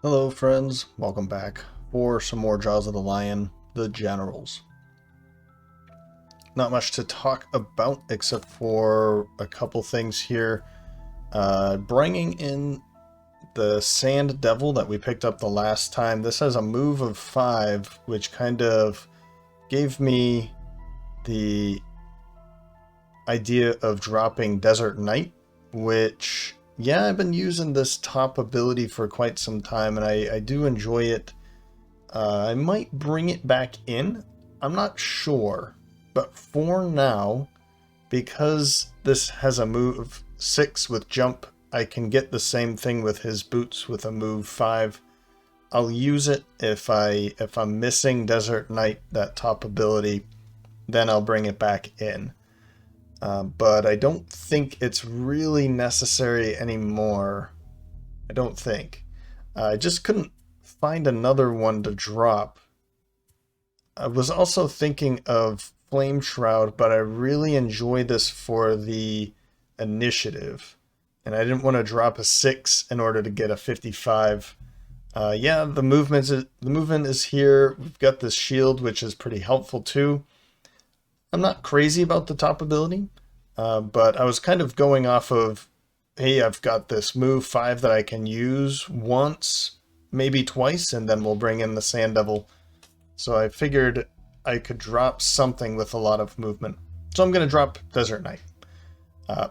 Hello friends, welcome back for some more Jaws of the Lion, the Generals. Not much to talk about except for a couple things here. Bringing in the Sand Devil that we picked up the last time. This has a move of 5, which kind of gave me the idea of dropping Desert Knight, which, yeah, I've been using this top ability for quite some time, and I do enjoy it. I might bring it back in. I'm not sure. But for now, because this has a move 6 with jump, I can get the same thing with his boots with a move 5. I'll use it if I'm missing Desert Knight, that top ability, then I'll bring it back in. But I don't think it's really necessary anymore. I don't think. I just couldn't find another one to drop. I was also thinking of Flame Shroud, but I really enjoy this for the initiative. And I didn't want to drop a 6 in order to get a 55. Yeah, the movement is here. We've got this shield, which is pretty helpful too. I'm not crazy about the top ability, but I was kind of going off of, hey, I've got this move 5 that I can use once, maybe twice, and then we'll bring in the Sand Devil. So I figured I could drop something with a lot of movement. So I'm going to drop Desert Knight.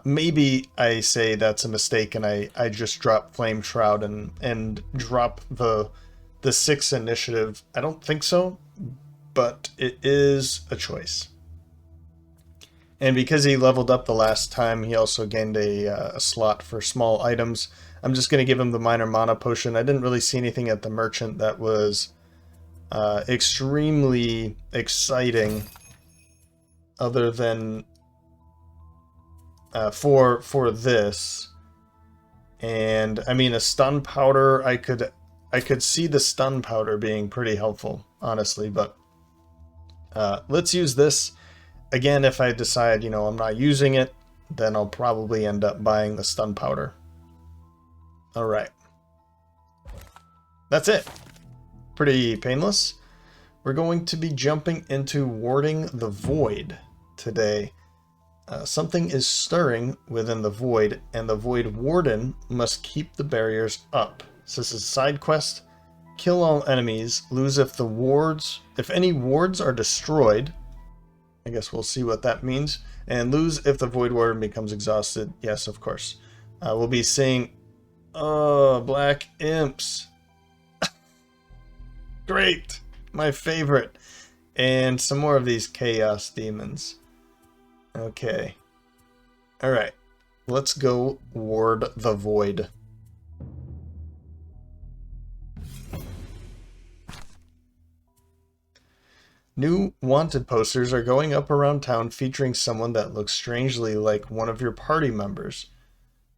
Maybe I say that's a mistake and I just drop Flame Shroud and drop the 6 initiative. I don't think so, but it is a choice. And because he leveled up the last time, he also gained a slot for small items. I'm just going to give him the minor mana potion. I didn't really see anything at the merchant that was extremely exciting other than for this. And I mean, a stun powder, I could see the stun powder being pretty helpful, honestly, but let's use this. Again, if I decide, I'm not using it, then I'll probably end up buying the stun powder. Alright. That's it. Pretty painless. We're going to be jumping into Warding the Void today. Something is stirring within the Void, and the Void Warden must keep the barriers up. So this is a side quest. Kill all enemies. Lose if any wards are destroyed. I guess we'll see what that means. And lose if the Void Warden becomes exhausted. Yes, of course. We'll be seeing... Oh, Black Imps. Great! My favorite. And some more of these Chaos Demons. Okay. Alright. Let's go ward the Void. New wanted posters are going up around town featuring someone that looks strangely like one of your party members.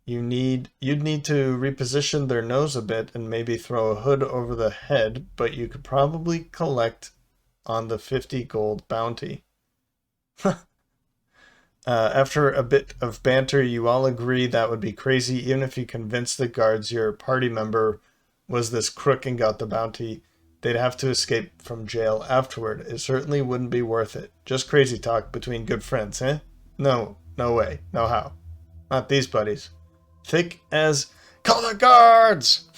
You'd need to reposition their nose a bit and maybe throw a hood over the head, but you could probably collect on the 50 gold bounty. After a bit of banter, you all agree that would be crazy, even if you convinced the guards your party member was this crook and got the bounty. They'd have to escape from jail afterward. It certainly wouldn't be worth it. Just crazy talk between good friends, eh? No way, no how. Not these buddies. Thick as... Call the guards!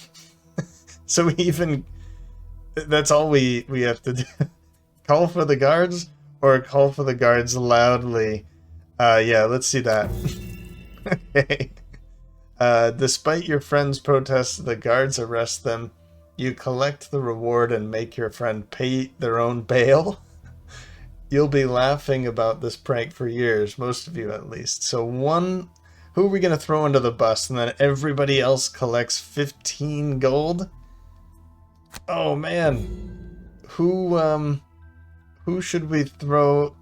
So that's all we have to do. Call for the guards, or call for the guards loudly. Yeah, let's see that. Okay. Despite your friend's protests, the guards arrest them. You collect the reward and make your friend pay their own bail. You'll be laughing about this prank for years, most of you at least. So who are we going to throw under the bus, and then everybody else collects 15 gold? Oh man. Who should we throw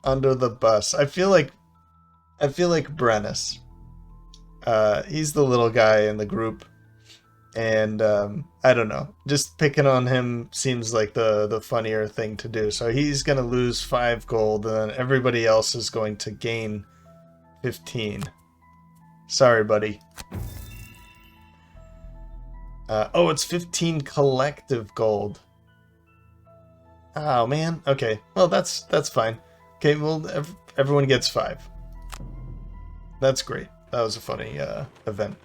under the bus? I feel like Brennus. He's the little guy in the group. And I don't know, just picking on him seems like the funnier thing to do. So he's going to lose 5 gold, and then everybody else is going to gain 15. Sorry, buddy. Oh, it's 15 collective gold. Oh, man. Okay. Well, that's fine. Okay, well, everyone gets 5. That's great. That was a funny event.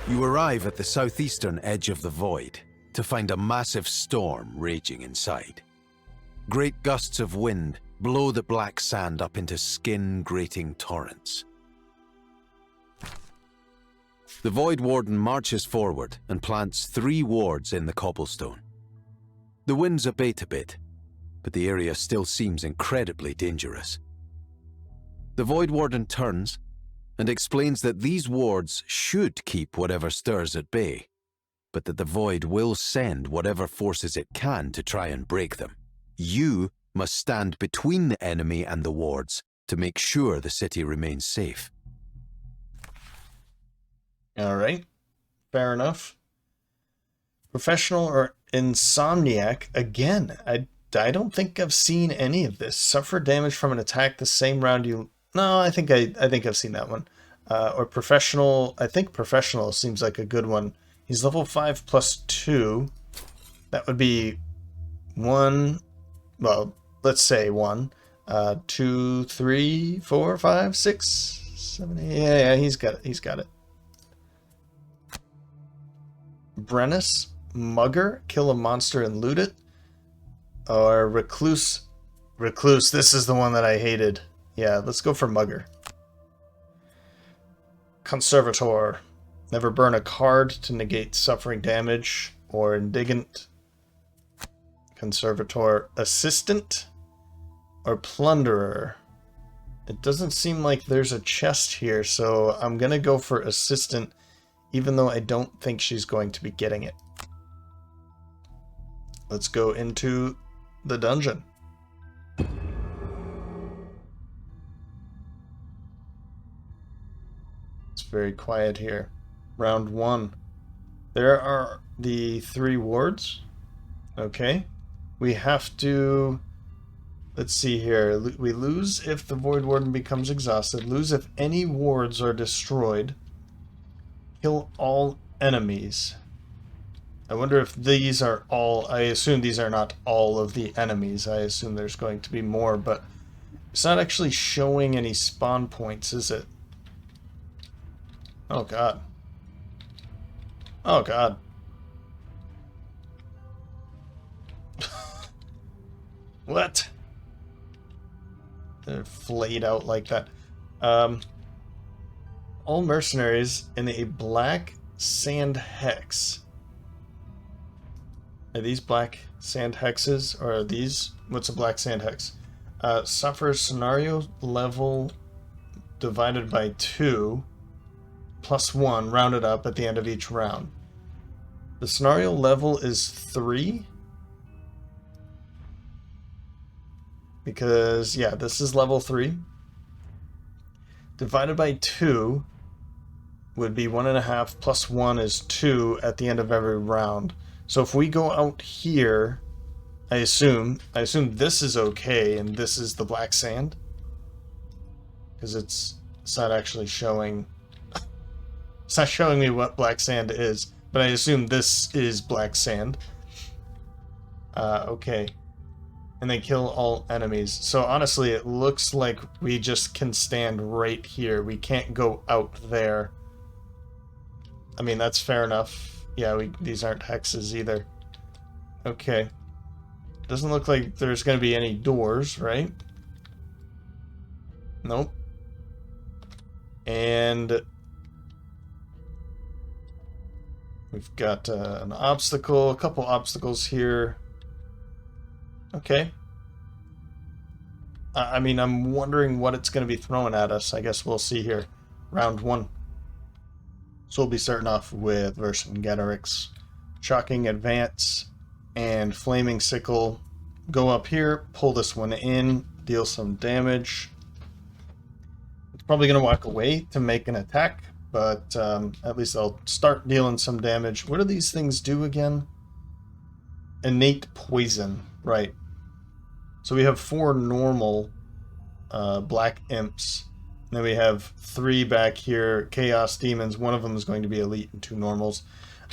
You arrive at the southeastern edge of the void to find a massive storm raging inside. Great gusts of wind blow the black sand up into skin-grating torrents. The Void Warden marches forward and plants 3 wards in the cobblestone. The winds abate a bit, but the area still seems incredibly dangerous. The Void Warden turns and explains that these wards should keep whatever stirs at bay, but that the Void will send whatever forces it can to try and break them. You must stand between the enemy and the wards to make sure the city remains safe. All right. Fair enough. Professional or insomniac? Again, I don't think I've seen any of this. Suffer damage from an attack the same round you... No, I think I've seen that one. Or professional. I think professional seems like a good one. He's level 5 plus 2. That would be 1. Well, let's say 1, 2, 3, 4, 5, 6, 7, 8. Yeah, he's got it. Brennus, Mugger, kill a monster and loot it. Or Recluse. Recluse, this is the one that I hated. Yeah, let's go for Mugger. Conservator, never burn a card to negate suffering damage. Or Indigent. Conservator, Assistant. Or Plunderer. It doesn't seem like there's a chest here, so I'm gonna go for Assistant, even though I don't think she's going to be getting it. Let's go into the dungeon. It's very quiet here. Round 1. There are the 3 wards. Okay. We have to... Let's see here. We lose if the Void Warden becomes exhausted. Lose if any wards are destroyed. Kill all enemies. I wonder if these are all... I assume these are not all of the enemies. I assume there's going to be more, but it's not actually showing any spawn points, is it? Oh, God. Oh, God. What? They're flayed out like that. All mercenaries in a black sand hex. Are these black sand hexes, or are these... What's a black sand hex? Suffer scenario level divided by 2 plus 1 rounded up at the end of each round. The scenario level is 3. Because, yeah, this is level 3. Divided by 2 would be 1.5 plus 1 is 2 at the end of every round. So if we go out here, I assume this is okay and this is the black sand. Because it's not actually showing... It's not showing me what black sand is, but I assume this is black sand. Okay. And they kill all enemies. So honestly, it looks like we just can stand right here. We can't go out there. I mean, that's fair enough. Yeah, these aren't hexes either. Okay. Doesn't look like there's going to be any doors, right? Nope. And we've got an obstacle, a couple obstacles here. Okay. I mean, I'm wondering what it's going to be throwing at us. I guess we'll see here. Round 1. So we'll be starting off with Vercingetorix. Shocking Advance and Flaming Sickle. Go up here, pull this one in, deal some damage. It's probably going to walk away to make an attack, but at least I'll start dealing some damage. What do these things do again? Innate Poison. Right. So we have 4 normal black imps. And then we have 3 back here, chaos demons. One of them is going to be elite and 2 normals.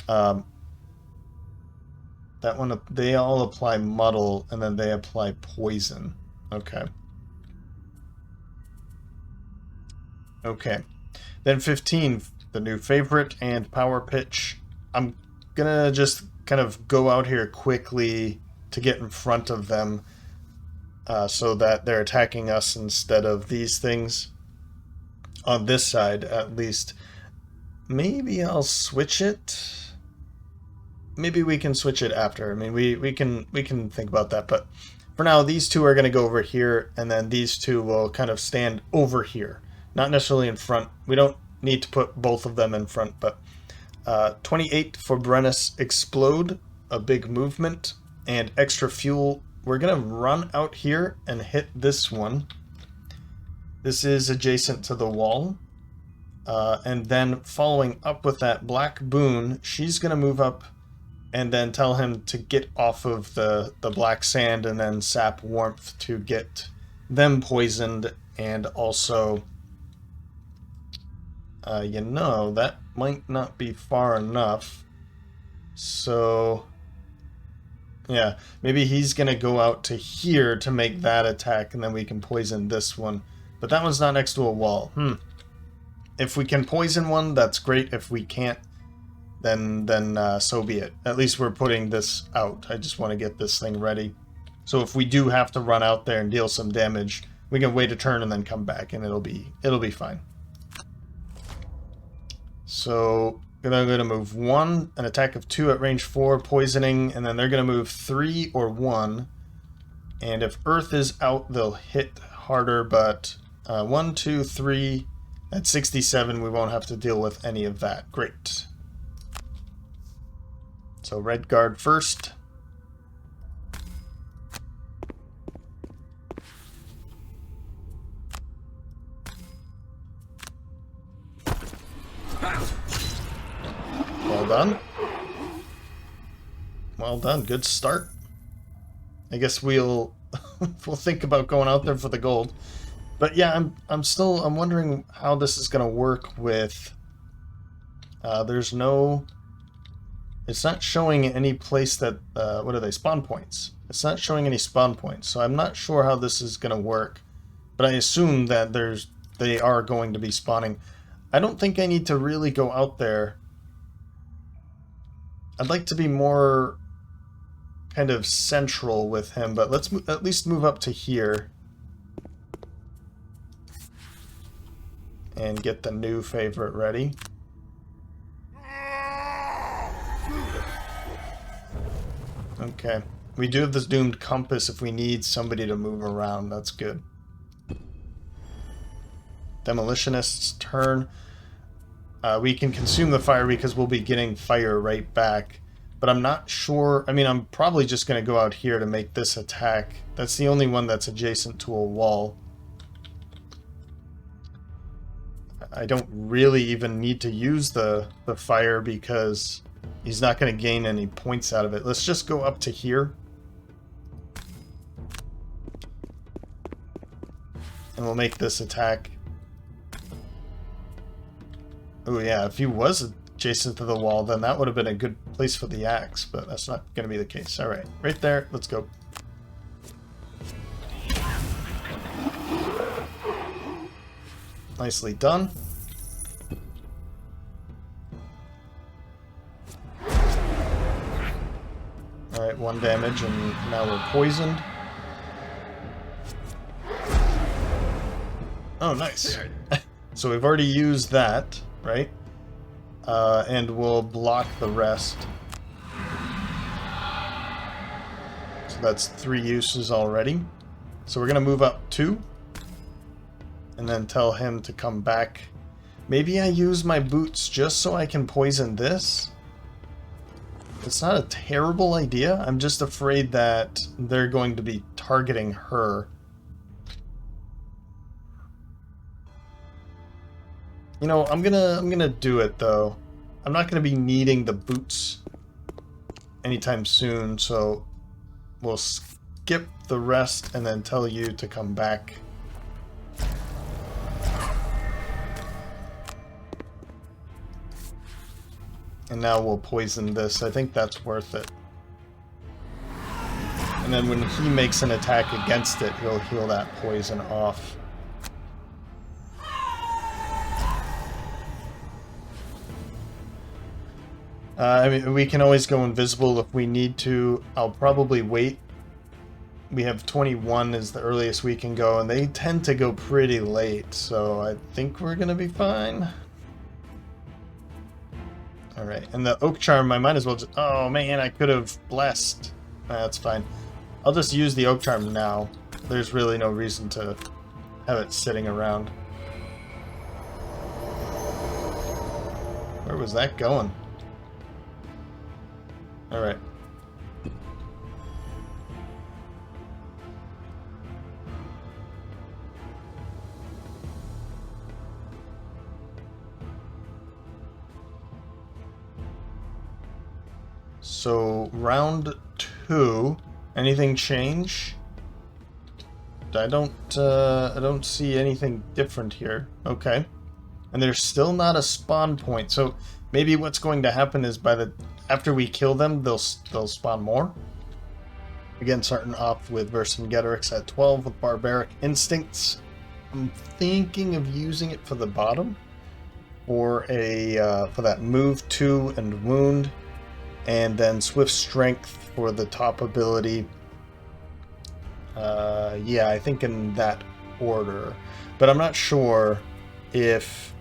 That one, they all apply muddle, and then they apply poison. Okay. Okay. Then 15, the new favorite and power pitch. I'm gonna just kind of go out here quickly to get in front of them so that they're attacking us instead of these things. On this side, at least. Maybe I'll switch it. Maybe we can switch it after. I mean, we can think about that, but for now, these 2 are going to go over here, and then these 2 will kind of stand over here. Not necessarily in front. We don't need to put both of them in front, but 28 for Brennus Explode, a big movement, and extra fuel. We're going to run out here and hit this one. This is adjacent to the wall. And then following up with that black boon, she's going to move up and then tell him to get off of the black sand and then sap warmth to get them poisoned. And also, you know, that might not be far enough. So, yeah, maybe he's going to go out to here to make that attack, and then we can poison this one. But that one's not next to a wall. If we can poison one, that's great. If we can't, then so be it. At least we're putting this out. I just want to get this thing ready. So if we do have to run out there and deal some damage, we can wait a turn and then come back, and it'll be fine. So they're going to move 1, an attack of 2 at range 4, poisoning, and then they're going to move 3 or 1. And if Earth is out, they'll hit harder, but 1, 2, 3, at 67, we won't have to deal with any of that. Great. So red guard first. Well done. Well done. Good start. I guess we'll think about going out there for the gold. But yeah, I'm wondering how this is going to work with there's no, it's not showing any place that what are they, spawn points. It's not showing any spawn points. So I'm not sure how this is going to work. But I assume that they are going to be spawning. I don't think I need to really go out there. I'd like to be more kind of central with him, but let's at least move up to here and get the new favorite ready. Okay. We do have this doomed compass if we need somebody to move around. That's good. Demolitionist's turn. We can consume the fire because we'll be getting fire right back. But I'm not sure. I mean, I'm probably just going to go out here to make this attack. That's the only one that's adjacent to a wall. I don't really even need to use the fire because he's not going to gain any points out of it. Let's just go up to here. And we'll make this attack. Oh yeah, if he was adjacent to the wall, then that would have been a good place for the axe, but that's not going to be the case. Alright, right there, let's go. Nicely done. Alright, 1 damage, and now we're poisoned. Oh, nice. So we've already used that, right? And we'll block the rest. So that's 3 uses already. So we're going to move up 2. And then tell him to come back. Maybe I use my boots just so I can poison this? It's not a terrible idea. I'm just afraid that they're going to be targeting her. You know, I'm gonna do it though. I'm not gonna be needing the boots anytime soon, so we'll skip the rest and then tell you to come back. And now we'll poison this. I think that's worth it. And then when he makes an attack against it, he'll heal that poison off. I mean, we can always go invisible if we need to. I'll probably wait. We have 21 is the earliest we can go, and they tend to go pretty late, so I think we're going to be fine. Alright, and the Oak Charm, I might as well just... Oh man, I could have blessed. That's fine. I'll just use the Oak Charm now. There's really no reason to have it sitting around. Where was that going? Alright. So, round 2, anything change? I don't see anything different here. Okay. And there's still not a spawn point. So, maybe what's going to happen is after we kill them, they'll spawn more. Again, starting off with Vercingetorix at 12 with Barbaric Instincts. I'm thinking of using it for the bottom, for that move 2 and wound, and then Swift Strength for the top ability. Yeah, I think in that order, but I'm not sure if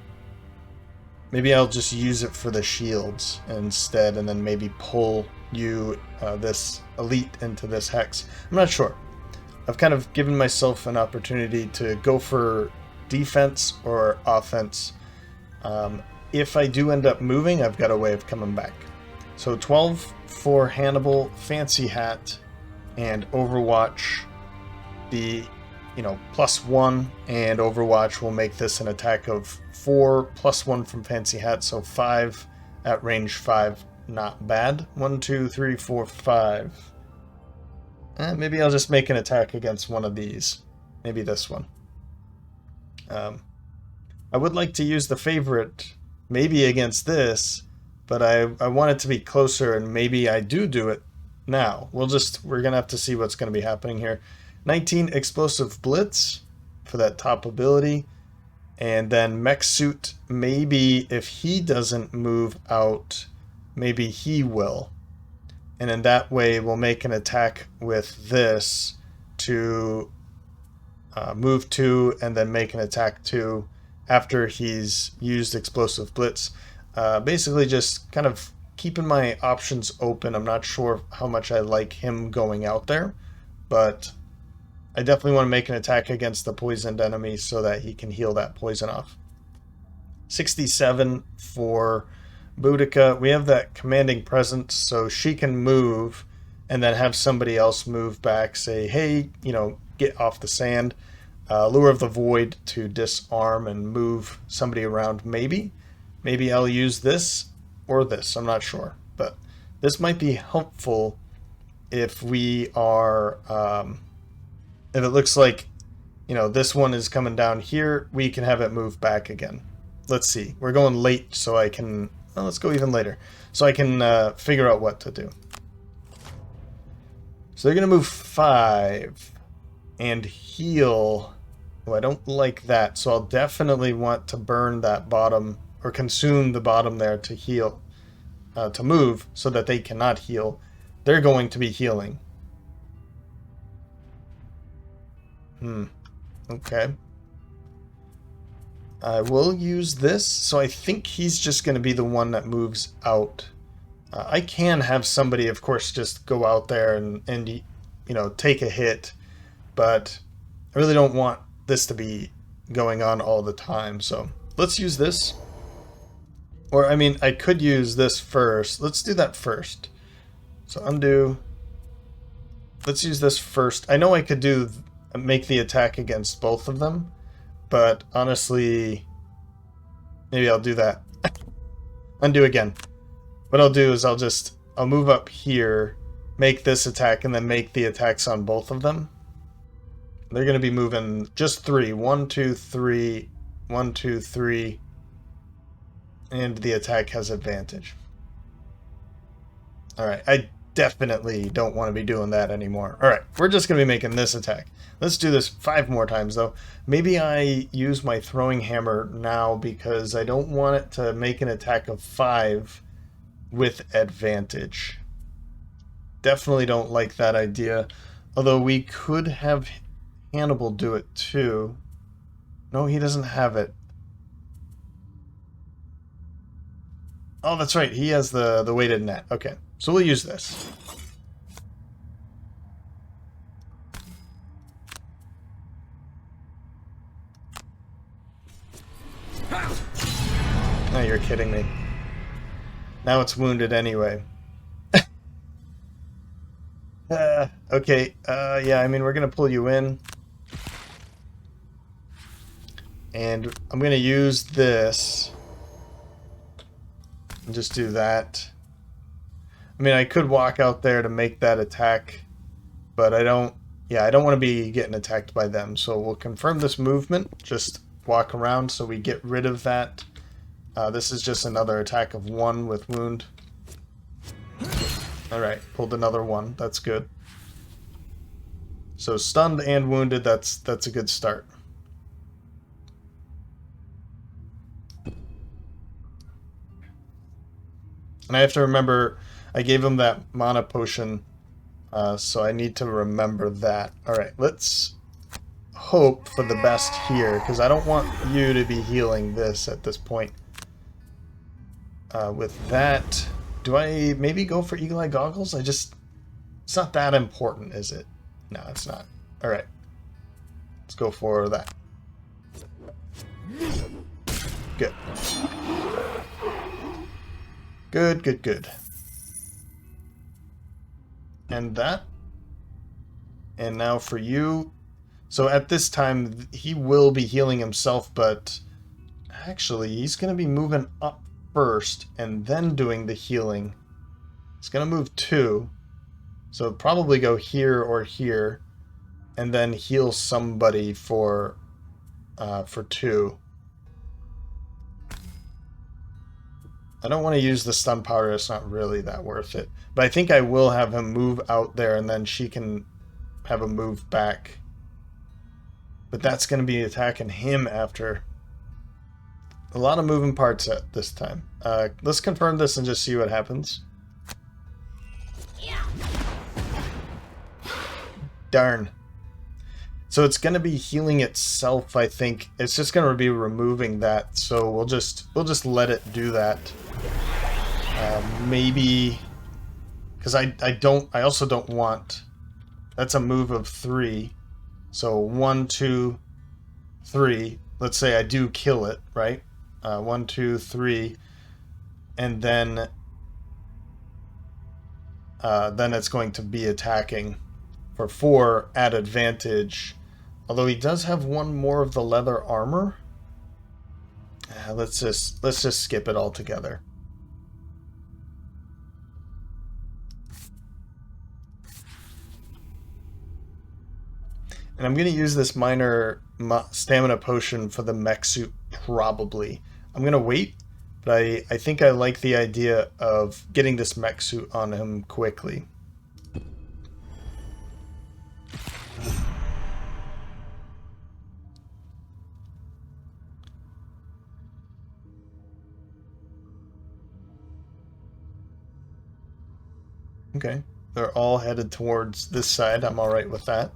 maybe I'll just use it for the shields instead, and then maybe pull you this elite into this hex. I'm not sure. I've kind of given myself an opportunity to go for defense or offense. If I do end up moving, I've got a way of coming back. So 12 for Hannibal, Fancy Hat, and Overwatch. The +1, and Overwatch will make this an attack of 4 +1 from Fancy Hat, so 5 at range 5. Not bad. 1, 2, 3, 4, 5. Maybe I'll just make an attack against one of these. Maybe this one. I would like to use the favorite maybe against this, but I want it to be closer, and maybe I do it now. We're going to have to see what's going to be happening here. 19 Explosive Blitz for that top ability. And then Mech Suit, maybe if he doesn't move out, maybe he will. And in that way, we'll make an attack with this to move 2 and then make an attack 2 after he's used Explosive Blitz. Basically just kind of keeping my options open. I'm not sure how much I like him going out there, but I definitely want to make an attack against the poisoned enemy so that he can heal that poison off. 67 for Boudica. We have that commanding presence, so she can move and then have somebody else move back, say, hey, get off the sand. Lure of the Void to disarm and move somebody around, maybe. Maybe I'll use this or this, I'm not sure. But this might be helpful if we are... if it looks like, this one is coming down here, we can have it move back again. Let's see. We're going late, so I can... Well, let's go even later. So I can figure out what to do. So they're going to move 5 and heal. Oh, I don't like that, so I'll definitely want to burn that bottom, or consume the bottom there to heal, to move, so that they cannot heal. They're going to be healing. Okay. I will use this, so I think he's just going to be the one that moves out. I can have somebody, of course, just go out there and take a hit, but I really don't want this to be going on all the time, so let's use this. Or, I mean, I could use this first. Let's do that first. So undo. Let's use this first. I know I could make the attack against both of them, but honestly, maybe I'll do that. Undo again. What I'll do is I'll move up here, make this attack, and then make the attacks on both of them. They're going to be moving just 3. 1, 2, 3. 1, 2, 3. And the attack has advantage. Alright, I definitely don't want to be doing that anymore. Alright, we're just going to be making this attack. Let's do this 5 more times, though. Maybe I use my throwing hammer now because I don't want it to make an attack of 5 with advantage. Definitely don't like that idea. Although we could have Hannibal do it, too. No, he doesn't have it. Oh, that's right. He has the weighted net. Okay, so we'll use this. No, you're kidding me. Now it's wounded anyway. Okay, yeah, I mean, we're going to pull you in. And I'm going to use this. And just do that. I mean, I could walk out there to make that attack. But I don't... Yeah, I don't want to be getting attacked by them. So we'll confirm this movement. Just walk around so we get rid of that. This is just another attack of 1 with wound. Alright, pulled another 1. That's good. So stunned and wounded, that's a good start. And I have to remember, I gave him that mana potion, so I need to remember that. Alright, let's hope for the best here, because I don't want you to be healing this at this point. With that, do I maybe go for Eagle Eye Goggles? It's not that important, is it? No, it's not. Alright. Let's go for that. Good. Good, good, good. And that. And now for you. So at this time, he will be healing himself, but actually, he's going to be moving up first and then doing the healing. He's going to move 2. So probably go here or here, and then heal somebody for 2. I don't want to use the stun powder, it's not really that worth it. But I think I will have him move out there, and then she can have a move back. But that's going to be attacking him after. A lot of moving parts at this time. Let's confirm this and just see what happens. Darn. So it's going to be healing itself, I think. It's just going to be removing that, so we'll just let it do that. Maybe because I also don't want. That's a move of 3. So 1, 2, 3. Let's say I do kill it, right? 1, 2, 3, and then it's going to be attacking for 4 at advantage. Although he does have 1 more of the leather armor. Let's just skip it altogether. And I'm going to use this minor stamina potion for the mech suit, probably. I'm going to wait, but I think I like the idea of getting this mech suit on him quickly. Okay, they're all headed towards this side. I'm alright with that.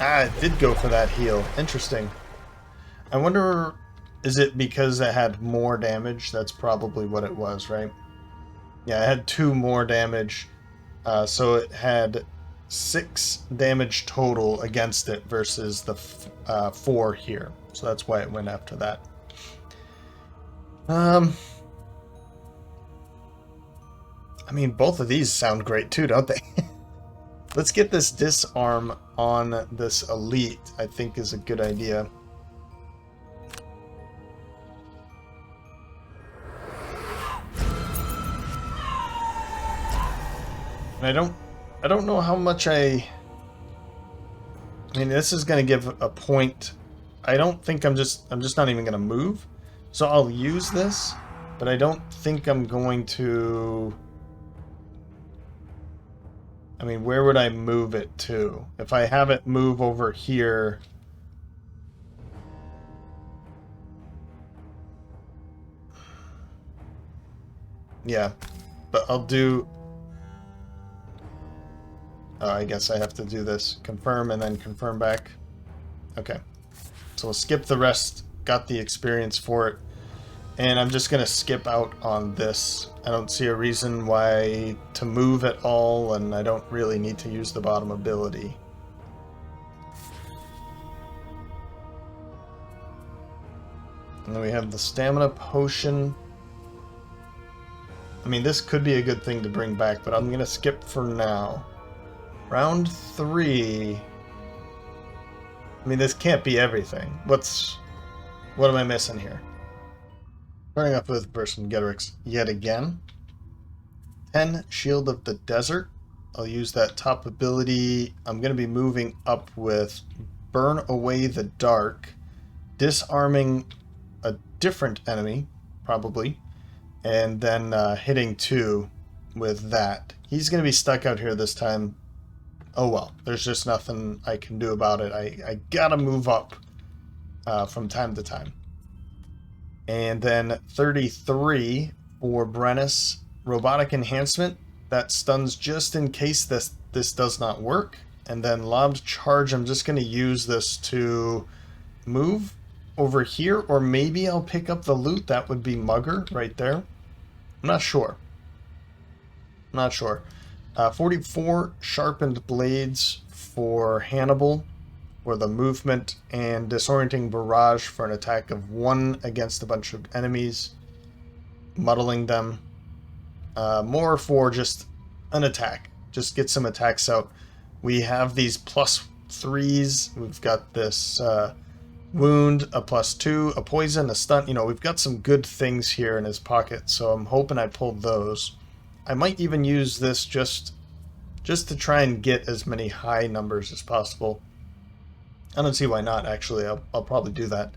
Ah, it did go for that heal. Interesting. I wonder, is it because it had more damage? That's probably what it was, right? Yeah, it had 2 more damage. So it had 6 damage total against it versus the 4 here. So that's why it went after that. I mean, both of these sound great too, don't they? Let's get this disarm on this elite, I think is a good idea. And I don't know how much I mean, this is going to give a point. I don't think I'm just not even going to move. So I'll use this. But I don't think I'm going to... I mean, where would I move it to? If I have it move over here... Yeah, but I'll do... Oh, I guess I have to do this. Confirm and then confirm back. Okay. So we'll skip the rest. Got the experience for it. And I'm just going to skip out on this. I don't see a reason why to move at all, and I don't really need to use the bottom ability. And then we have the stamina potion. I mean, this could be a good thing to bring back, but I'm going to skip for now. Round 3. I mean, this can't be everything. What am I missing here? Starting off with Vercingetorix yet again. 10, Shield of the Desert. I'll use that top ability. I'm going to be moving up with Burn Away the Dark, disarming a different enemy, probably, and then hitting 2 with that. He's going to be stuck out here this time. Oh well, there's just nothing I can do about it. I gotta move up from time to time. And then 33 for Brennus, Robotic Enhancement. That stuns just in case this does not work. And then Lobbed Charge, I'm just going to use this to move over here, or maybe I'll pick up the loot. That would be Mugger right there. I'm not sure. 44 Sharpened Blades for Hannibal for the movement, and Disorienting Barrage for an attack of 1 against a bunch of enemies, muddling them. More for just an attack. Just get some attacks out. We have these +3s. We've got this wound, a +2, a poison, a stun. You know, we've got some good things here in his pocket, so I'm hoping I pulled those. I might even use this just to try and get as many high numbers as possible. I don't see why not, actually. I'll probably do that.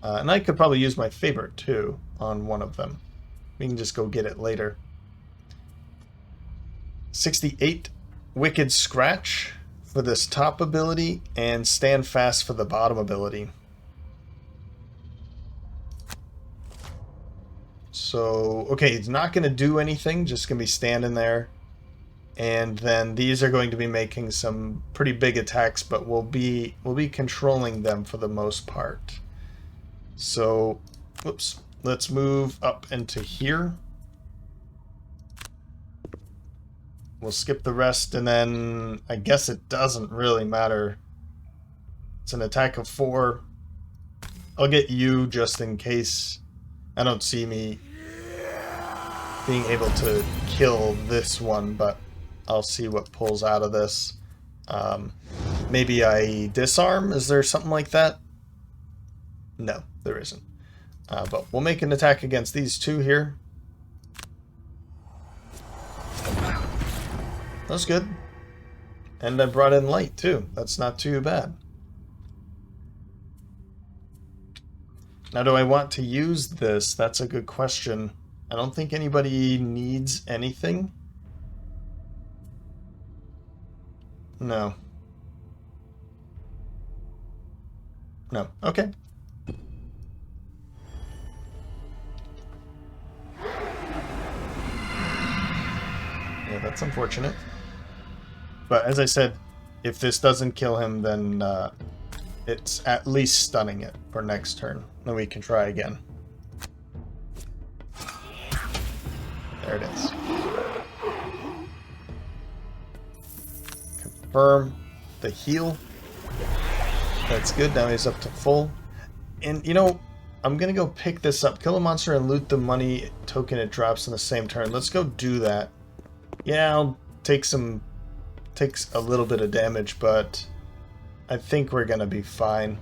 And I could probably use my favorite, too, on one of them. We can just go get it later. 68, Wicked Scratch for this top ability, and Stand Fast for the bottom ability. So, okay, it's not going to do anything, just going to be standing there. And then these are going to be making some pretty big attacks, but we'll be controlling them for the most part. So, whoops, let's move up into here. We'll skip the rest, and then I guess it doesn't really matter. It's an attack of 4. I'll get you just in case I don't see me being able to kill this one, but I'll see what pulls out of this. Maybe I disarm? Is there something like that? No, there isn't. But we'll make an attack against these 2 here. That's good. And I brought in light, too. That's not too bad. Now, do I want to use this? That's a good question. I don't think anybody needs anything. No. No. Okay. Yeah, that's unfortunate. But as I said, if this doesn't kill him, then it's at least stunning it for next turn. Then we can try again. There it is. Confirm the heal. That's good. Now he's up to full. And, you know, I'm going to go pick this up. Kill a monster and loot the money token it drops in the same turn. Let's go do that. Yeah, I'll takes a little bit of damage, but I think we're going to be fine.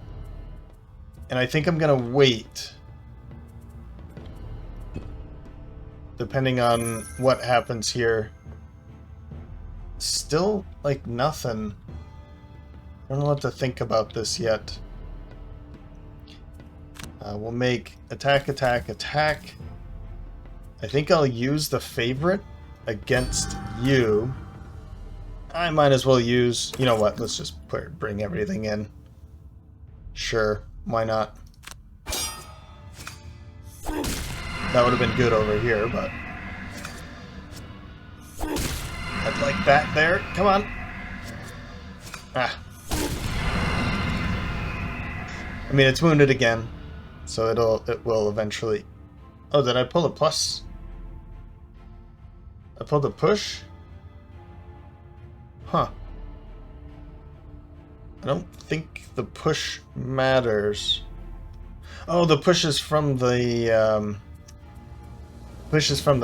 And I think I'm going to wait. Depending on what happens here. Still, like, nothing. I don't know what to think about this yet. We'll make attack, attack, attack. I think I'll use the favorite against you. I might as well use... You know what? Let's just bring everything in. Sure. Why not? That would have been good over here, but... I'd like that there. Come on. Ah. I mean, it's wounded again, so it will eventually... Oh, did I pull a plus? I pulled a push? Huh. I don't think the push matters. Oh, the push is from the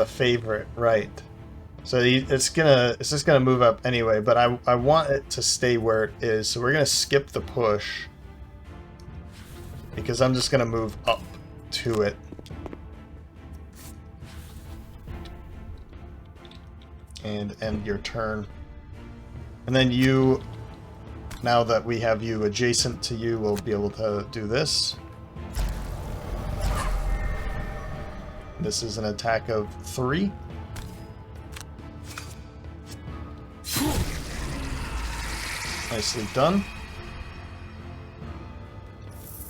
favorite, right? So it's just gonna move up anyway. But I want it to stay where it is, so we're gonna skip the push because I'm just gonna move up to it. And end your turn. And then you, now that we have you adjacent to you, we'll be able to do this. This is an attack of 3. Nicely done.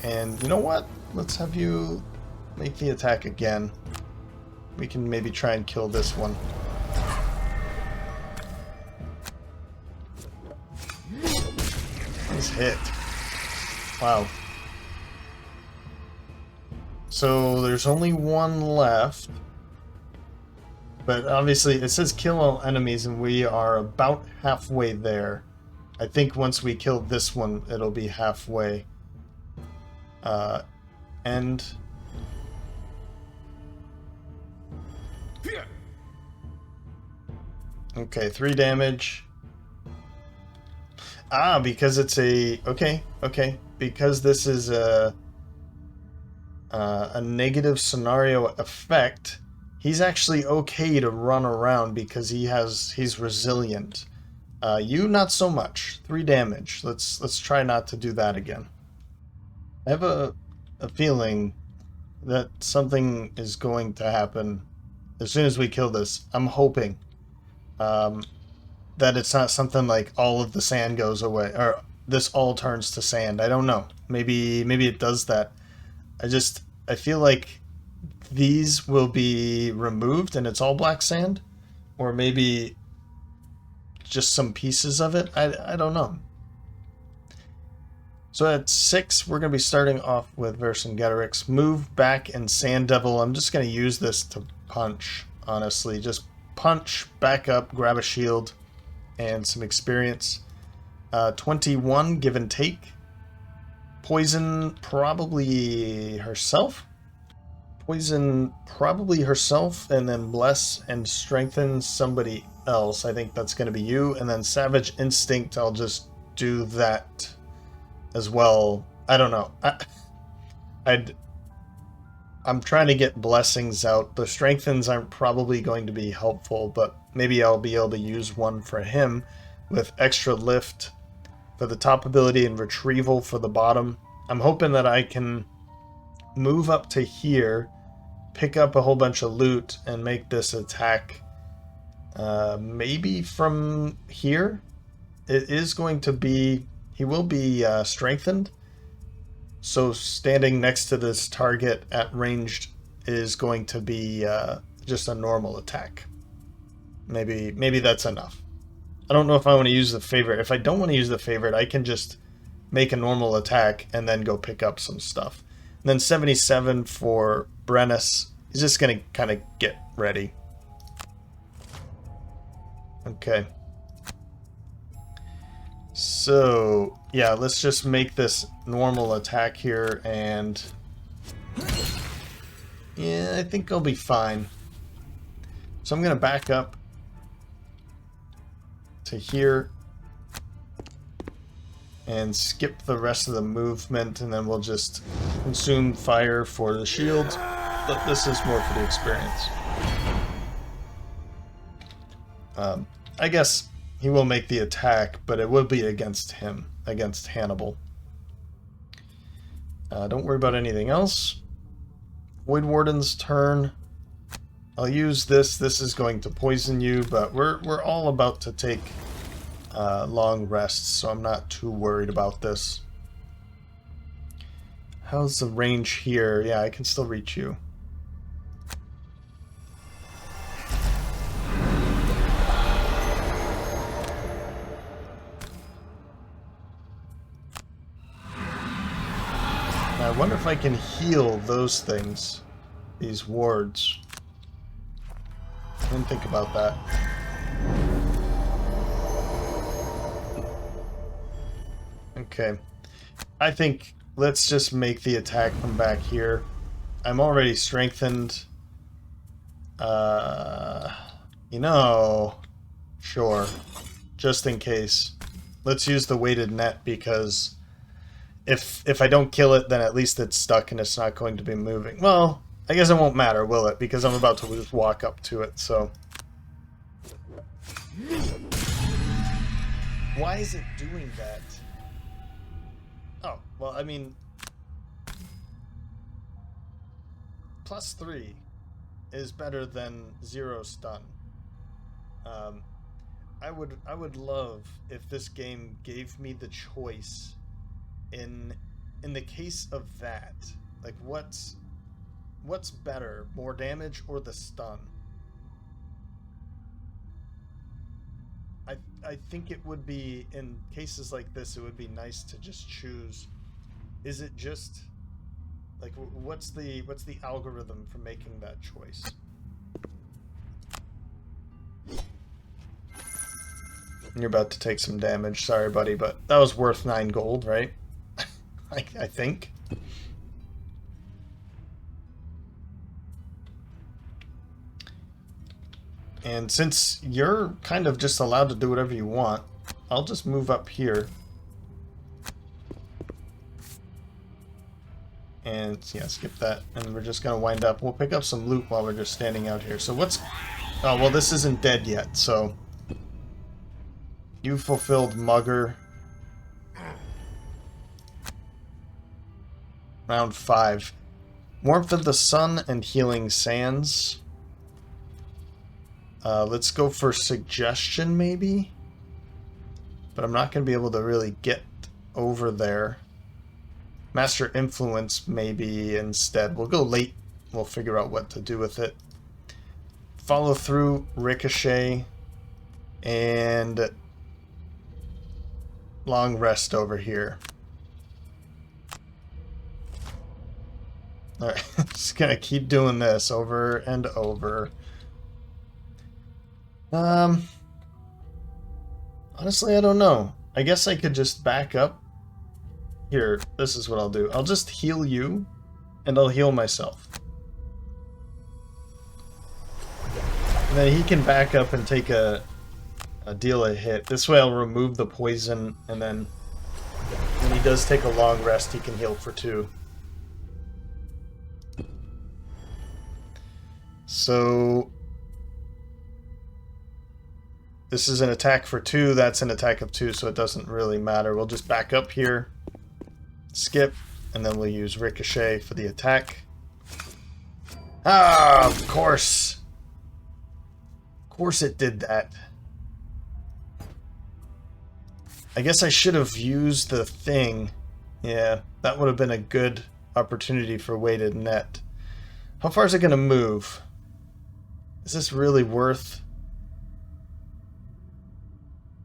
And you know what? Let's have you make the attack again. We can maybe try and kill this one. Nice hit. Wow. So there's only one left. But obviously it says kill all enemies and we are about halfway there. I think once we kill this one, it'll be halfway. End. Okay, 3 damage. Ah, because it's a... Okay. Because this is a negative scenario effect, he's actually okay to run around because he's resilient. You, not so much. 3 damage. Let's try not to do that again. I have a feeling that something is going to happen as soon as we kill this. I'm hoping that it's not something like all of the sand goes away, or this all turns to sand. I don't know. Maybe it does that. I feel like these will be removed and it's all black sand, or maybe just some pieces of it. I don't know. So at 6, we're going to be starting off with Vercingetorix. Move back and Sand Devil. I'm just going to use this to punch, honestly. Just punch, back up, grab a shield, and some experience. 21, give and take. Poison, probably herself. Poison, probably herself, and then bless and strengthen somebody else. I think that's going to be you. And then Savage Instinct, I'll just do that as well. I don't know. I'm trying to get blessings out. The strengthens aren't probably going to be helpful, but maybe I'll be able to use one for him with extra lift for the top ability and retrieval for the bottom. I'm hoping that I can move up to here, pick up a whole bunch of loot, and make this attack maybe from here. It is going to be... He will be strengthened, so standing next to this target at ranged is going to be just a normal attack. Maybe that's enough. I don't know if I want to use the favorite. If I don't want to use the favorite, I can just make a normal attack and then go pick up some stuff. And then 77 for Brennus. He's just going to kind of get ready. Okay. So, yeah, let's just make this normal attack here, and yeah, I think I'll be fine. So I'm going to back up to here and skip the rest of the movement, and then we'll just consume fire for the shield, but this is more for the experience. I guess he will make the attack, but it will be against him, against Hannibal. Don't worry about anything else. Void Warden's turn. I'll use this. This is going to poison you, but we're all about to take long rests, so I'm not too worried about this. How's the range here? Yeah, I can still reach you. I wonder if I can heal those things, these wards. I didn't think about that. Okay. I think let's just make the attack from back here. I'm already strengthened. You know, sure. Just in case. Let's use the weighted net because if I don't kill it, then at least it's stuck and it's not going to be moving. Well, I guess it won't matter, will it? Because I'm about to just walk up to it, so... Why is it doing that? Oh, well, I mean... +3 is better than 0 stun. I would love if this game gave me the choice in the case of that. Like, what's better, more damage or the stun? I think it would be, in cases like this, it would be nice to just choose. Is it just like, what's the algorithm for making that choice? You're about to take some damage. Sorry, buddy, but that was worth 9 gold, right? I think. And since you're kind of just allowed to do whatever you want, I'll just move up here. And yeah, skip that. And we're just going to wind up. We'll pick up some loot while we're just standing out here. So what's... Oh, well, this isn't dead yet, so... You fulfilled Mugger. Round 5. Warmth of the Sun and Healing Sands. Let's go for Suggestion, maybe? But I'm not going to be able to really get over there. Master Influence, maybe, instead. We'll go late. We'll figure out what to do with it. Follow Through, Ricochet, and Long Rest over here. Alright, just gonna keep doing this over and over. Honestly, I don't know. I guess I could just back up. Here, this is what I'll do. I'll just heal you, and I'll heal myself. And then he can back up and take a deal a hit. This way I'll remove the poison, and then when he does take a long rest, he can heal for 2. So... this is an attack for 2, that's an attack of 2, so it doesn't really matter. We'll just back up here, skip, and then we'll use Ricochet for the attack. Ah, of course! Of course it did that. I guess I should have used the thing. Yeah, that would have been a good opportunity for weighted net. How far is it going to move? Is this really worth...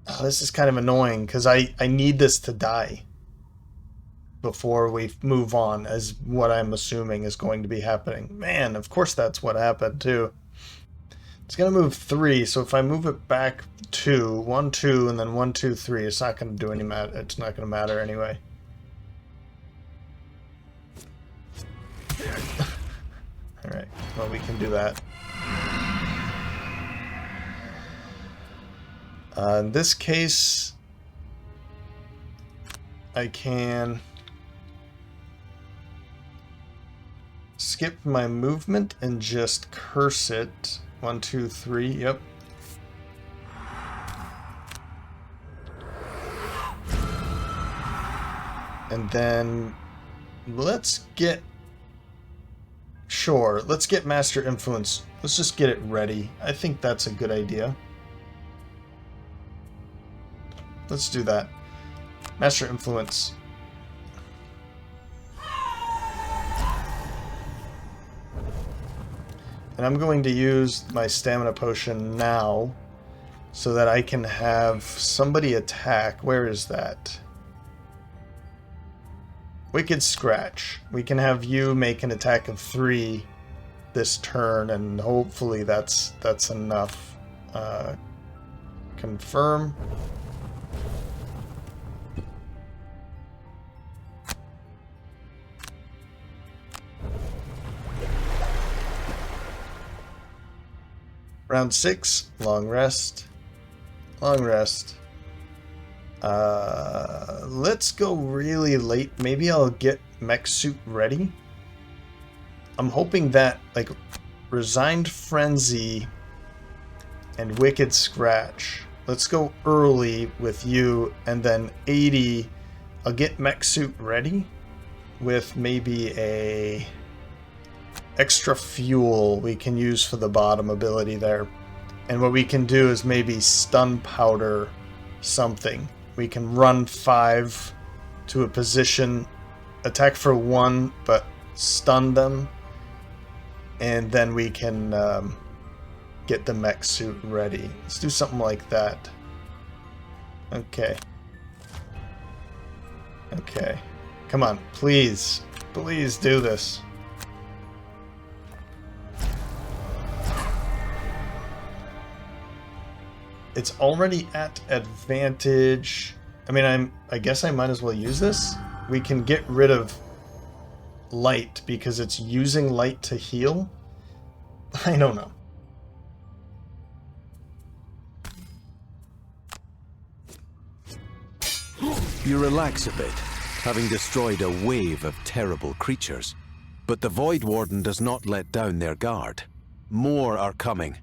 Oh, this is kind of annoying, because I need this to die before we move on, as what I'm assuming is going to be happening. Man, of course that's what happened, too. It's going to move 3, so if I move it back 2, 1, 2, and then 1, 2, 3, it's not going to do any matter. It's not going to matter anyway. Alright, well, we can do that. In this case, I can skip my movement and just curse it. 1, 2, 3, yep. And then let's get... Sure, let's get Master Influence Let's just get it ready. I think that's a good idea. Let's do that. Master Influence. And I'm going to use my stamina potion now so that I can have somebody attack. Where is that? Wicked Scratch. We can have you make an attack of 3 this turn, and hopefully that's enough. Confirm. Round 6, long rest. Long rest. Let's go really late. Maybe I'll get mech suit ready. I'm hoping that, like, Resigned Frenzy and Wicked Scratch. Let's go early with you, and then 80. I'll get mech suit ready with maybe a extra fuel we can use for the bottom ability there. And what we can do is maybe stun powder something. We can run 5 to a position, attack for 1, but stun them. And then we can get the mech suit ready. Let's do something like that. Okay. Okay. Come on, please. Please do this. It's already at advantage. I mean, I guess I might as well use this. We can get rid of light because it's using light to heal. I don't know. You relax a bit, having destroyed a wave of terrible creatures. But the Void Warden does not let down their guard. More are coming.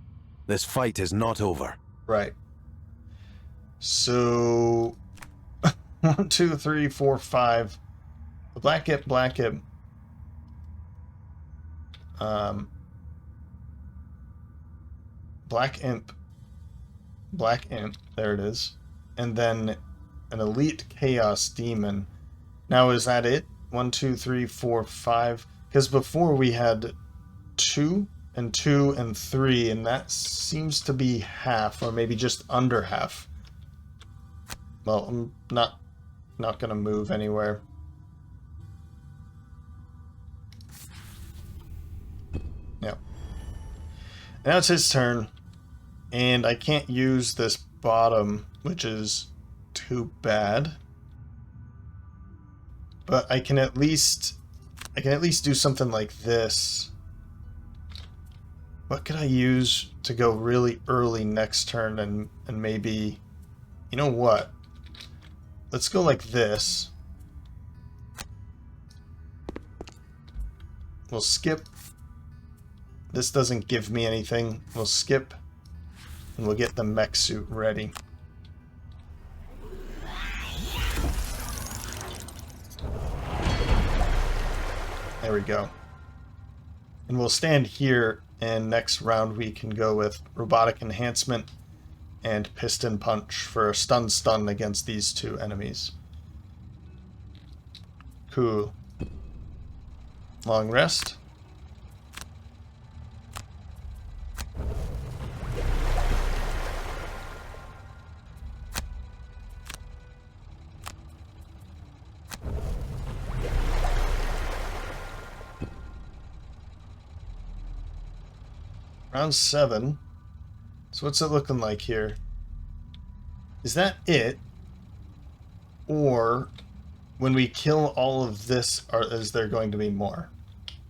This fight is not over. Right. So 1, 2, 3, 4, 5. Black Imp, Black Imp. Black Imp. Black Imp. There it is. And then an Elite Chaos Demon. Now, is that it? 1, 2, 3, 4, 5. Because before we had 2 and 2 and 3, and that seems to be half, or maybe just under half. Well, I'm not going to move anywhere. Yep. Now it's his turn, and I can't use this bottom, which is too bad. But I can at least do something like this. What could I use to go really early next turn and maybe, you know what? Let's go like this. We'll skip. This doesn't give me anything. We'll skip, and we'll get the mech suit ready. There we go. And we'll stand here, and next round we can go with Robotic Enhancement and Piston Punch for a stun against these 2 enemies. Cool. Long rest. Round 7. So what's it looking like here? Is that it? Or when we kill all of this, is there going to be more?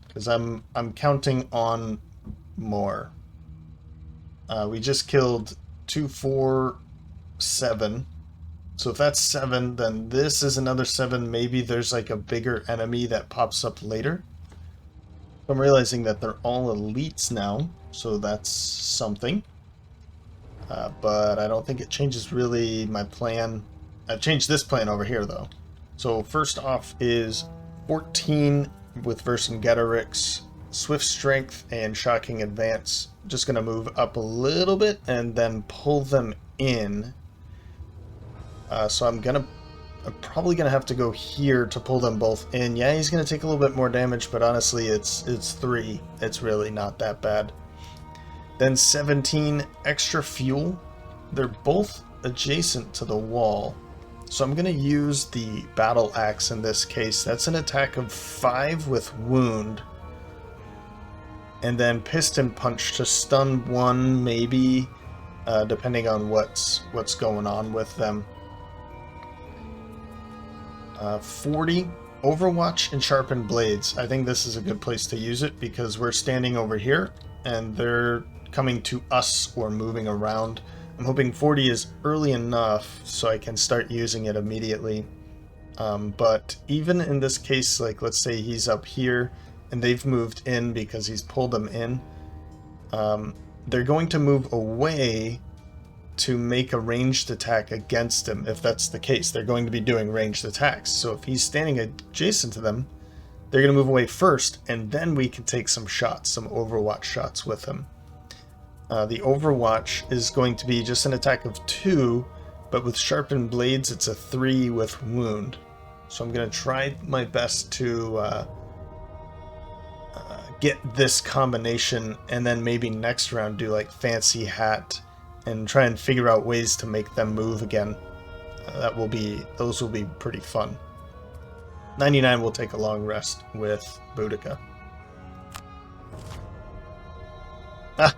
Because I'm counting on more. We just killed 2, 4, 7. So if that's 7, then this is another 7. Maybe there's like a bigger enemy that pops up later. I'm realizing that they're all elites now, so that's something. But I don't think it changes really my plan. I've changed this plan over here, though. So first off is 14 with Vercingetorix, Swift Strength and Shocking Advance. Just going to move up a little bit and then pull them in. So I'm probably going to have to go here to pull them both in. Yeah, he's going to take a little bit more damage, but honestly, it's 3. It's really not that bad. Then 17 extra fuel. They're both adjacent to the wall. So I'm going to use the Battle Axe in this case. That's an attack of 5 with Wound. And then Piston Punch to stun 1, maybe, depending on what's going on with them. 40 Overwatch and Sharpened Blades. I think this is a good place to use it because we're standing over here and they're coming to us or moving around. I'm hoping 40 is early enough so I can start using it immediately. But even in this case, like let's say he's up here and they've moved in because he's pulled them in, they're going to move away to make a ranged attack against him. If that's the case, they're going to be doing ranged attacks. So if he's standing adjacent to them, they're going to move away first, and then we can take some shots, some Overwatch shots with him. The Overwatch is going to be just an attack of 2, but with Sharpened Blades, it's a 3 with Wound. So I'm going to try my best to get this combination, and then maybe next round do like Fancy Hat, and try and figure out ways to make them move again. Those will be pretty fun. 99 will take a long rest with Boudica. Of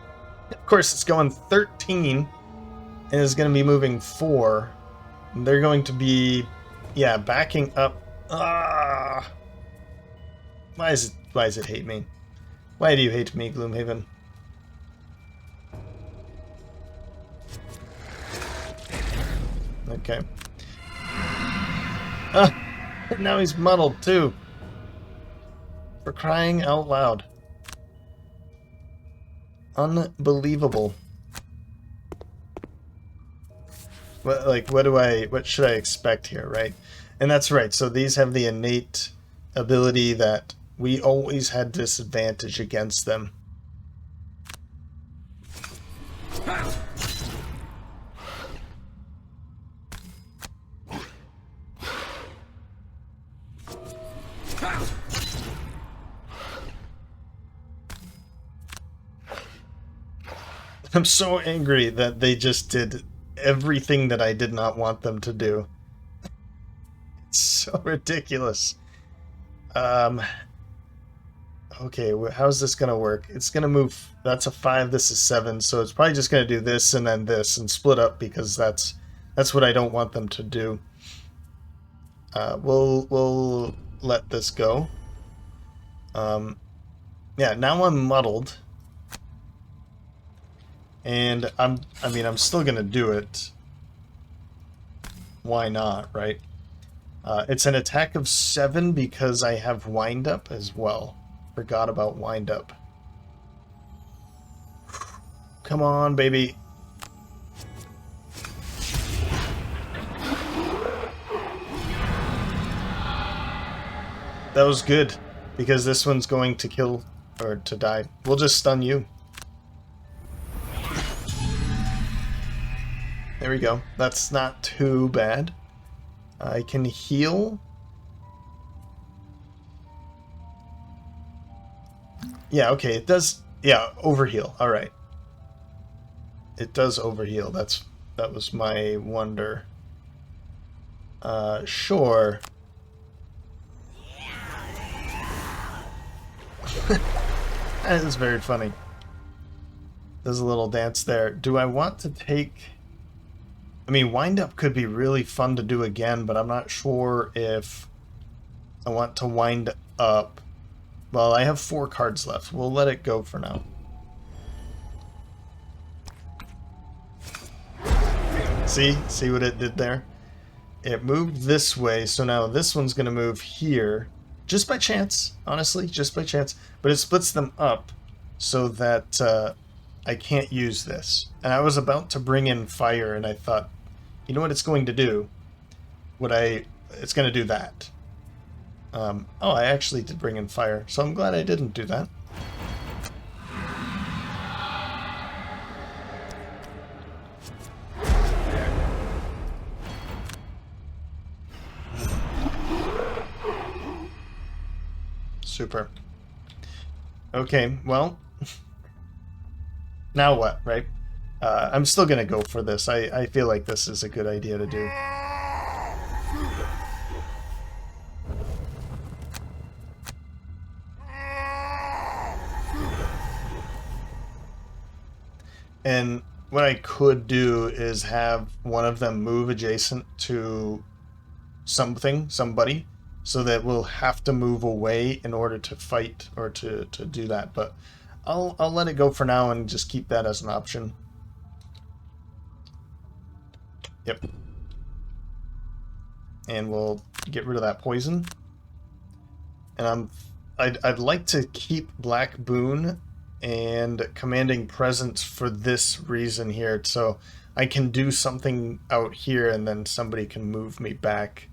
course, it's going 13 and is going to be moving 4. They're going to be, yeah, backing up. Why does it hate me? Why do you hate me, Gloomhaven? Okay. Now he's muddled too. For crying out loud. Unbelievable. What should I expect here, right? And that's right, so these have the innate ability that we always had disadvantage against them. I'm so angry that they just did everything that I did not want them to do. It's so ridiculous. Okay, how's this gonna work? It's gonna move. That's a 5. This is 7. So it's probably just gonna do this and then this and split up because that's what I don't want them to do. We'll let this go. Yeah, now I'm muddled. And I'm still gonna do it. Why not, right? It's an attack of 7 because I have wind up as well. Forgot about wind up. Come on, baby. That was good because this one's going to kill or to die. We'll just stun you. There we go. That's not too bad. I can heal. Yeah, okay, it does. Yeah, overheal. All right. It does overheal. That was my wonder. Sure. That is very funny. There's a little dance there. Do I want to take... I mean, wind up could be really fun to do again, but I'm not sure if I want to wind up. Well, I have 4 cards left. We'll let it go for now. See what it did there? It moved this way, so now this one's going to move here. Just by chance, honestly, just by chance. But it splits them up so that I can't use this. And I was about to bring in fire, and I thought, you know what it's going to do? It's going to do that. Oh, I actually did bring in fire, so I'm glad I didn't do that. Super. Okay, well, now what, right? I'm still gonna go for this. I feel like this is a good idea to do. And what I could do is have one of them move adjacent to somebody, so that we'll have to move away in order to fight or to do that. But I'll let it go for now and just keep that as an option. Yep. And we'll get rid of that poison. And I'd like to keep Black Boon and Commanding Presence for this reason here, so I can do something out here and then somebody can move me back.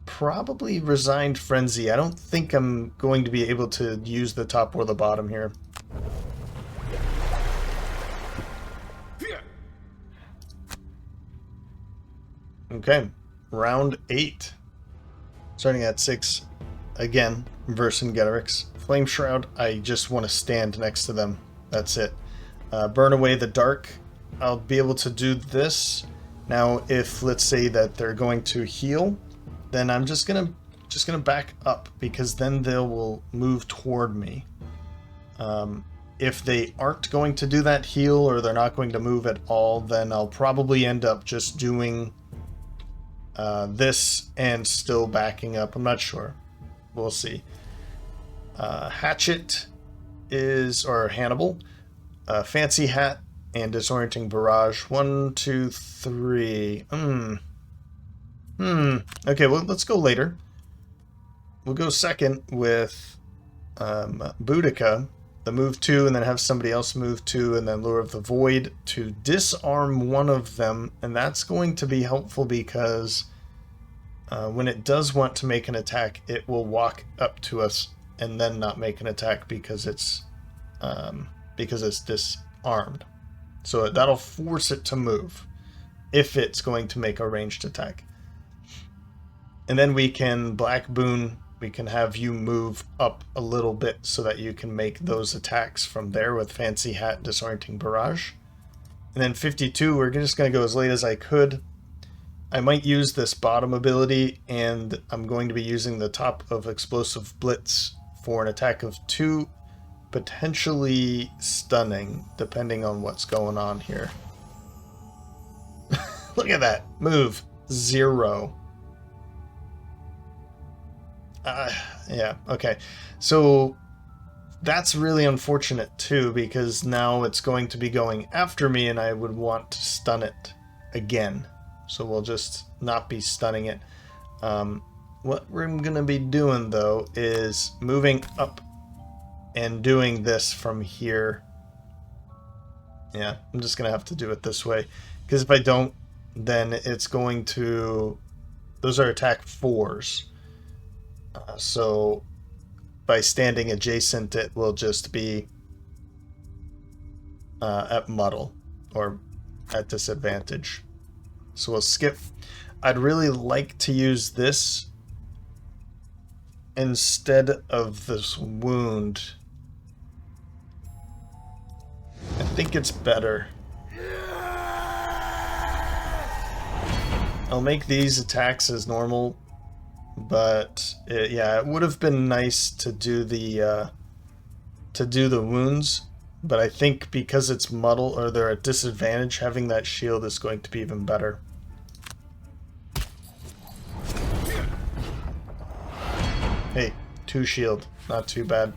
Probably Resigned Frenzy. I don't think I'm going to be able to use the top or the bottom here. Okay, round 8. Starting at 6, again, Vercingetorix. Flame Shroud, I just want to stand next to them. That's it. Burn Away the Dark, I'll be able to do this. Now, if, let's say that they're going to heal, then I'm just gonna back up, because then they will move toward me. If they aren't going to do that heal, or they're not going to move at all, then I'll probably end up just doing this and still backing up. I'm not sure. We'll see. Hatchet is, or Hannibal, Fancy Hat, and Disorienting Barrage. 1, 2, 3. Okay, well, let's go later. We'll go second with Boudica, the move 2, and then have somebody else move 2, and then Lure of the Void to disarm one of them, and that's going to be helpful because when it does want to make an attack, it will walk up to us and then not make an attack because it's disarmed. So that'll force it to move if it's going to make a ranged attack. And then we can Black Boon, we can have you move up a little bit so that you can make those attacks from there with Fancy Hat, Disorienting Barrage. And then 52, we're just going to go as late as I could. I might use this bottom ability, and I'm going to be using the top of Explosive Blitz for an attack of 2, potentially stunning, depending on what's going on here. Look at that. Move. 0. Yeah, okay. So that's really unfortunate too, because now it's going to be going after me and I would want to stun it again. So we'll just not be stunning it. What we're going to be doing though is moving up and doing this from here. Yeah, I'm just going to have to do it this way, because if I don't, then it's going to... Those are attack 4s. So by standing adjacent, it will just be at muddle or at disadvantage. So we'll skip. I'd really like to use this instead of this wound. I think it's better. I'll make these attacks as normal, but yeah, it would have been nice to do the wounds, but I think because it's muddle or they're at disadvantage, having that shield is going to be even better. Hey, 2 shield, not too bad.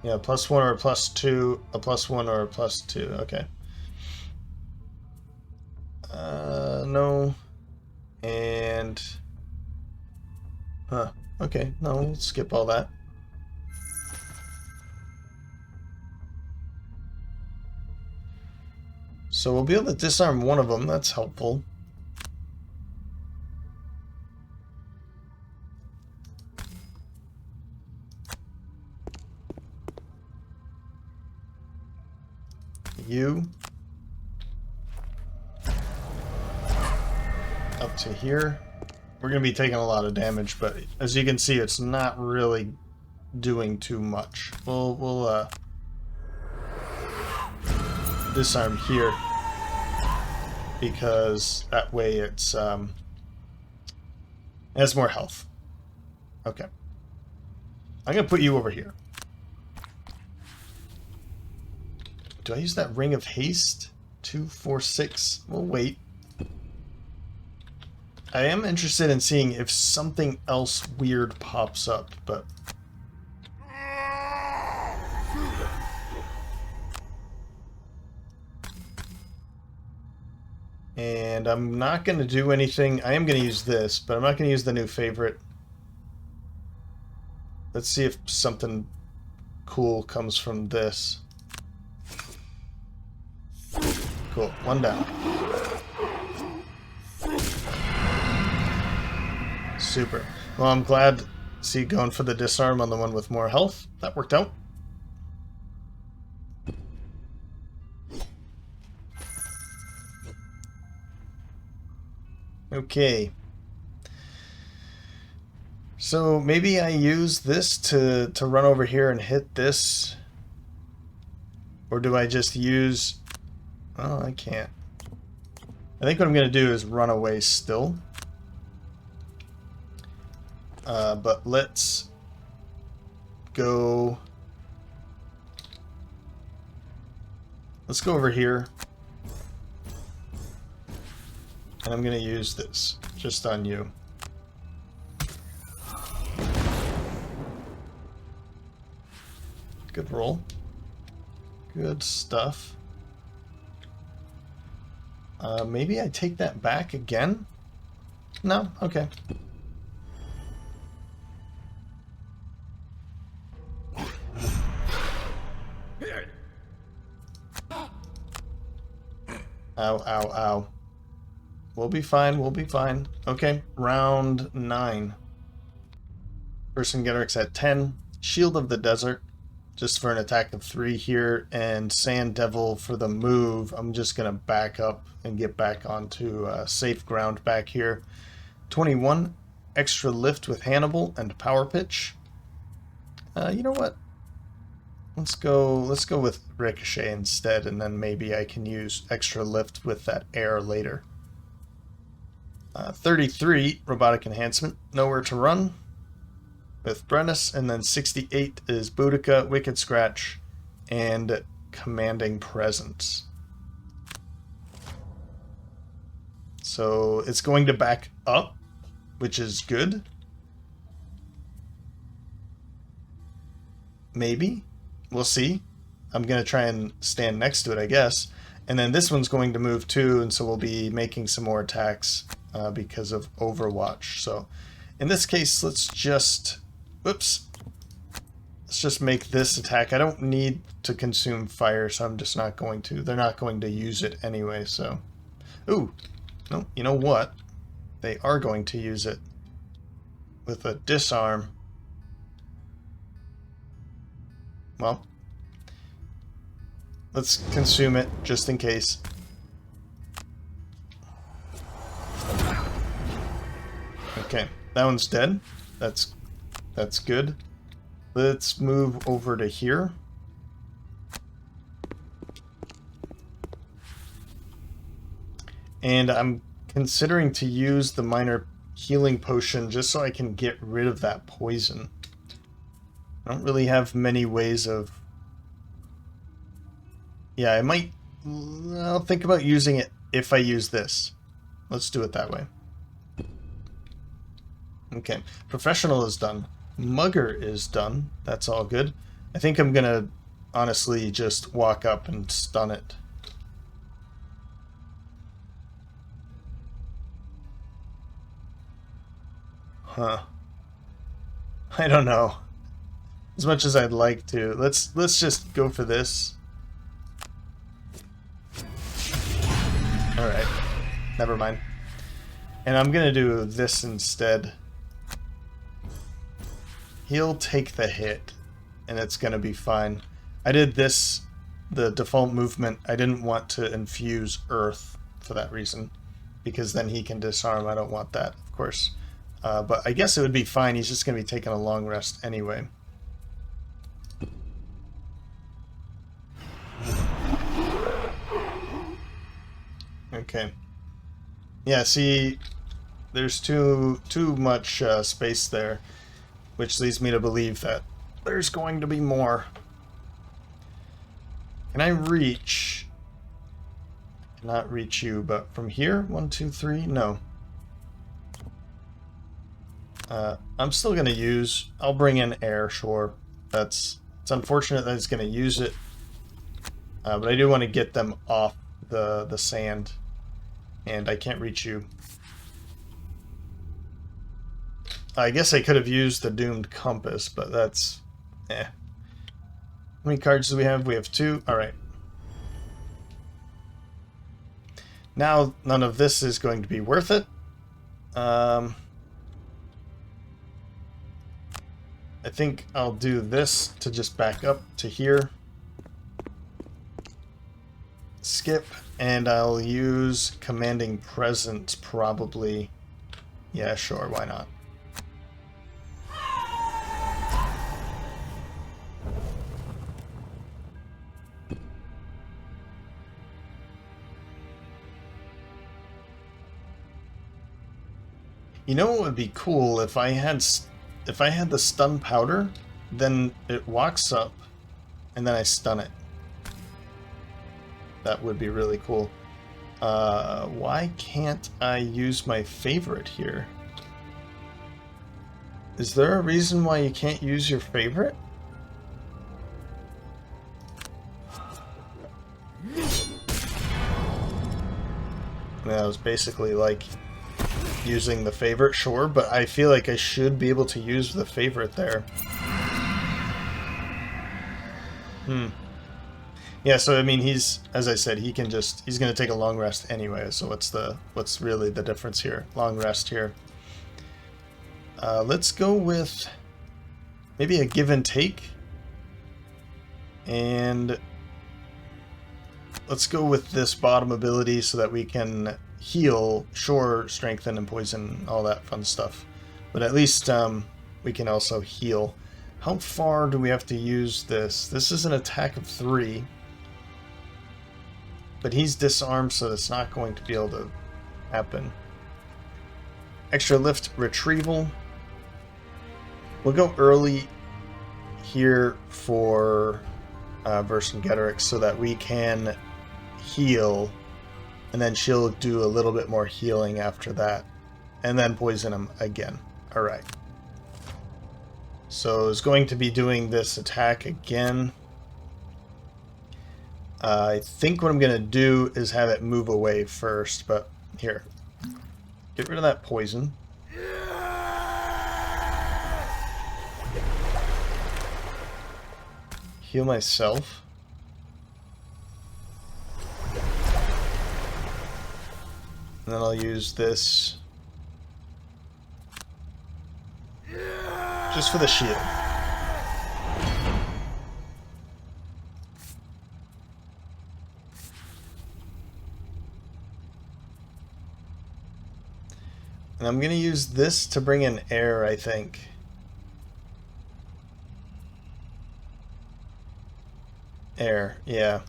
Yeah, +1 or +2, a +1 or a +2, okay. No. And... okay, no, we'll skip all that. So we'll be able to disarm one of them, that's helpful. You. up to here. We're going to be taking a lot of damage, but as you can see, it's not really doing too much. We'll disarm here, because that way it has more health. Okay. I'm going to put you over here. Do I use that ring of haste? 2, 4, 6. We'll wait. I am interested in seeing if something else weird pops up, but... And I'm not going to do anything. I am going to use this, but I'm not going to use the new favorite. Let's see if something cool comes from this. Cool. 1 down. Super. Well, I'm glad, see, going for the disarm on the one with more health. That worked out. Okay. So maybe I use this to run over here and hit this. Or do I just use... Oh, I can't. I think what I'm going to do is run away still. But let's go... Let's go over here. And I'm going to use this just on you. Good roll. Good stuff. Maybe I take that back again? No? Okay. Ow, ow, ow. We'll be fine, we'll be fine. Okay, round 9. Vercingetorix at 10. Shield of the Desert, just for an attack of 3 here. And Sand Devil for the move. I'm just going to back up and get back onto safe ground back here. 21. Extra Lift with Hannibal and Power Pitch. You know what? Let's go with Ricochet instead, and then maybe I can use Extra Lift with that air later. 33, Robotic Enhancement, Nowhere to Run with Brennus, and then 68 is Boudica, Wicked Scratch, and Commanding Presence. So it's going to back up, which is good. Maybe. We'll see. I'm going to try and stand next to it, I guess. And then this one's going to move too, and so we'll be making some more attacks because of Overwatch. So in this case, let's just... Whoops. Let's just make this attack. I don't need to consume fire, so I'm just not going to. They're not going to use it anyway, so... Ooh. No, you know what? They are going to use it with a disarm. Well, let's consume it just in case. Okay, that one's dead. That's good. Let's move over to here. And I'm considering to use the minor healing potion just so I can get rid of that poison. I don't really have many ways of... Yeah, I'll think about using it if I use this. Let's do it that way. Okay, Professional is done. Mugger is done. That's all good. I think I'm gonna honestly just walk up and stun it. Huh. I don't know. As much as I'd like to. Let's just go for this. Alright. Never mind. And I'm gonna do this instead. He'll take the hit, and it's gonna be fine. I did this, the default movement. I didn't want to infuse Earth for that reason. because then he can disarm. I don't want that, of course. But I guess it would be fine. He's just going to be taking a long rest anyway. Okay. Yeah, see, there's too much space there, which leads me to believe that there's going to be more. Can I reach? Not reach you, but from here? 1, 2, 3? No. I'm still going to use... I'll bring in air, sure. It's unfortunate that it's going to use it. But I do want to get them off the sand. And I can't reach you. I guess I could have used the doomed compass, but that's... eh. How many cards do we have? We have 2. Alright. Now, none of this is going to be worth it. I think I'll do this to just back up to here. Skip, and I'll use commanding presence probably. Yeah, sure, why not? You know what would be cool if I had the stun powder, then it walks up, and then I stun it. That would be really cool. Why can't I use my favorite here? Is there a reason why you can't use your favorite? That was basically like using the favorite, sure, but I feel like I should be able to use the favorite there. Yeah, so I mean, he's, as I said, he's gonna take a long rest anyway, so what's really the difference here? Long rest here. Let's go with maybe a give and take. And let's go with this bottom ability so that we can heal, sure, strengthen and poison, all that fun stuff. But at least we can also heal. How far do we have to use this? This is an attack of 3. But he's disarmed, so it's not going to be able to happen. Extra lift retrieval. We'll go early here for Vercingetorix so that we can heal, and then she'll do a little bit more healing after that, and then poison him again. Alright. So it's going to be doing this attack again. I think what I'm going to do is have it move away first, but here. Get rid of that poison. Heal myself. And then I'll use this just for the shield. And I'm going to use this to bring in air, I think. Air, yeah.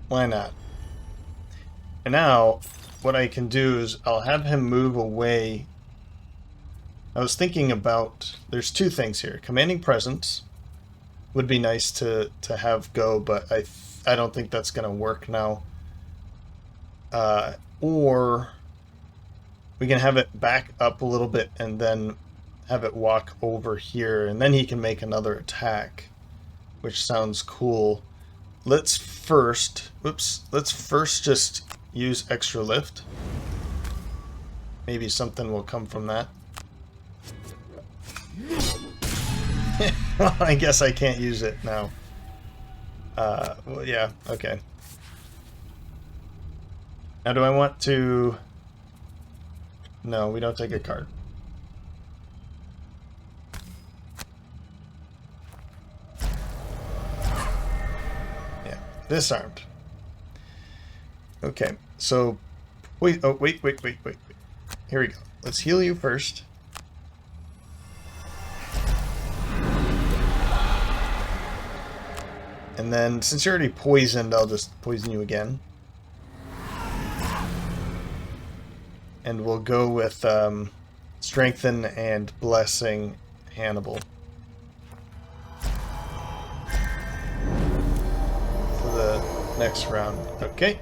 Why not? And now, what I can do is I'll have him move away. I was thinking about, there's 2 things here. Commanding presence would be nice to have go, but I don't think that's going to work now. Or we can have it back up a little bit and then have it walk over here, and then he can make another attack, which sounds cool. Let's first just use extra lift. Maybe something will come from that. Well, I guess I can't use it now. Well, yeah, okay. Now do I want to... No, we don't take a card. Disarmed. Okay, so... Wait, oh, wait. Here we go. Let's heal you first. And then, since you're already poisoned, I'll just poison you again. And we'll go with Strengthen and Blessing Hannibal. For the next round. Okay.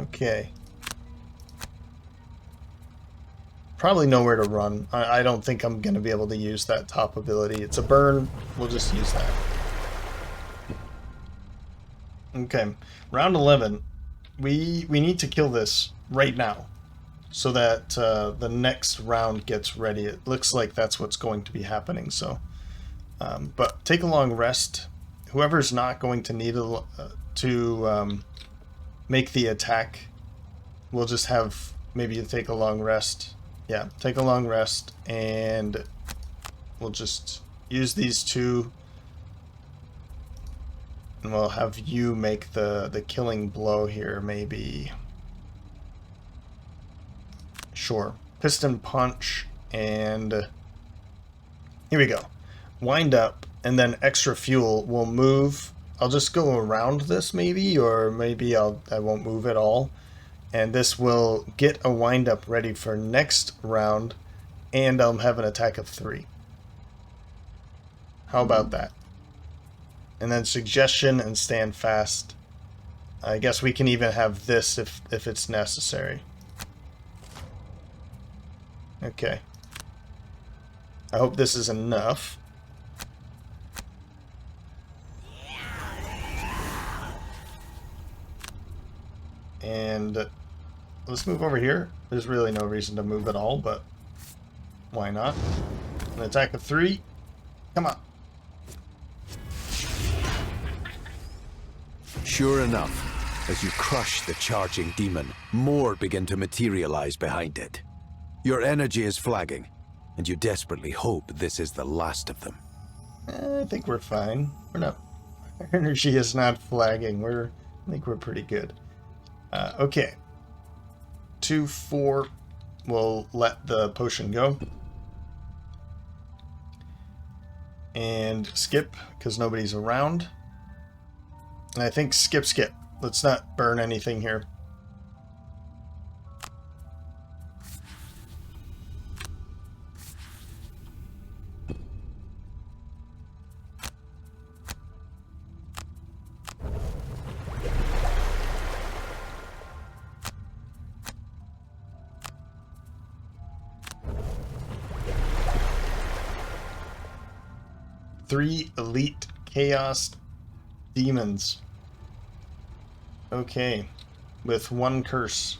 Okay. Probably nowhere to run. I don't think I'm going to be able to use that top ability. It's a burn. We'll just use that. Okay. Round 11. We need to kill this right now so that the next round gets ready. It looks like that's what's going to be happening. So, but take a long rest. Whoever's not going to need to make the attack, we'll just have maybe you take a long rest. Yeah, take a long rest, and we'll just use these two, and we'll have you make the killing blow here, maybe. Sure. Piston punch, and here we go. Wind up, and then extra fuel will move. I'll just go around this maybe, or maybe I won't move at all. And this will get a wind up ready for next round, and I'll have an attack of 3. How about that? And then suggestion and stand fast. I guess we can even have this if it's necessary. Okay. I hope this is enough. And let's move over here. There's really no reason to move at all, but why not? An attack of 3. Come on. Sure enough, as you crush the charging demon, more begin to materialize behind it. Your energy is flagging, and you desperately hope this is the last of them. I think we're fine. We're not... Our energy is not flagging. I think we're pretty good. Okay. 2, 4. We'll let the potion go. And skip, because nobody's around. And I think skip. Let's not burn anything here. Three elite chaos demons. Okay, with 1 curse.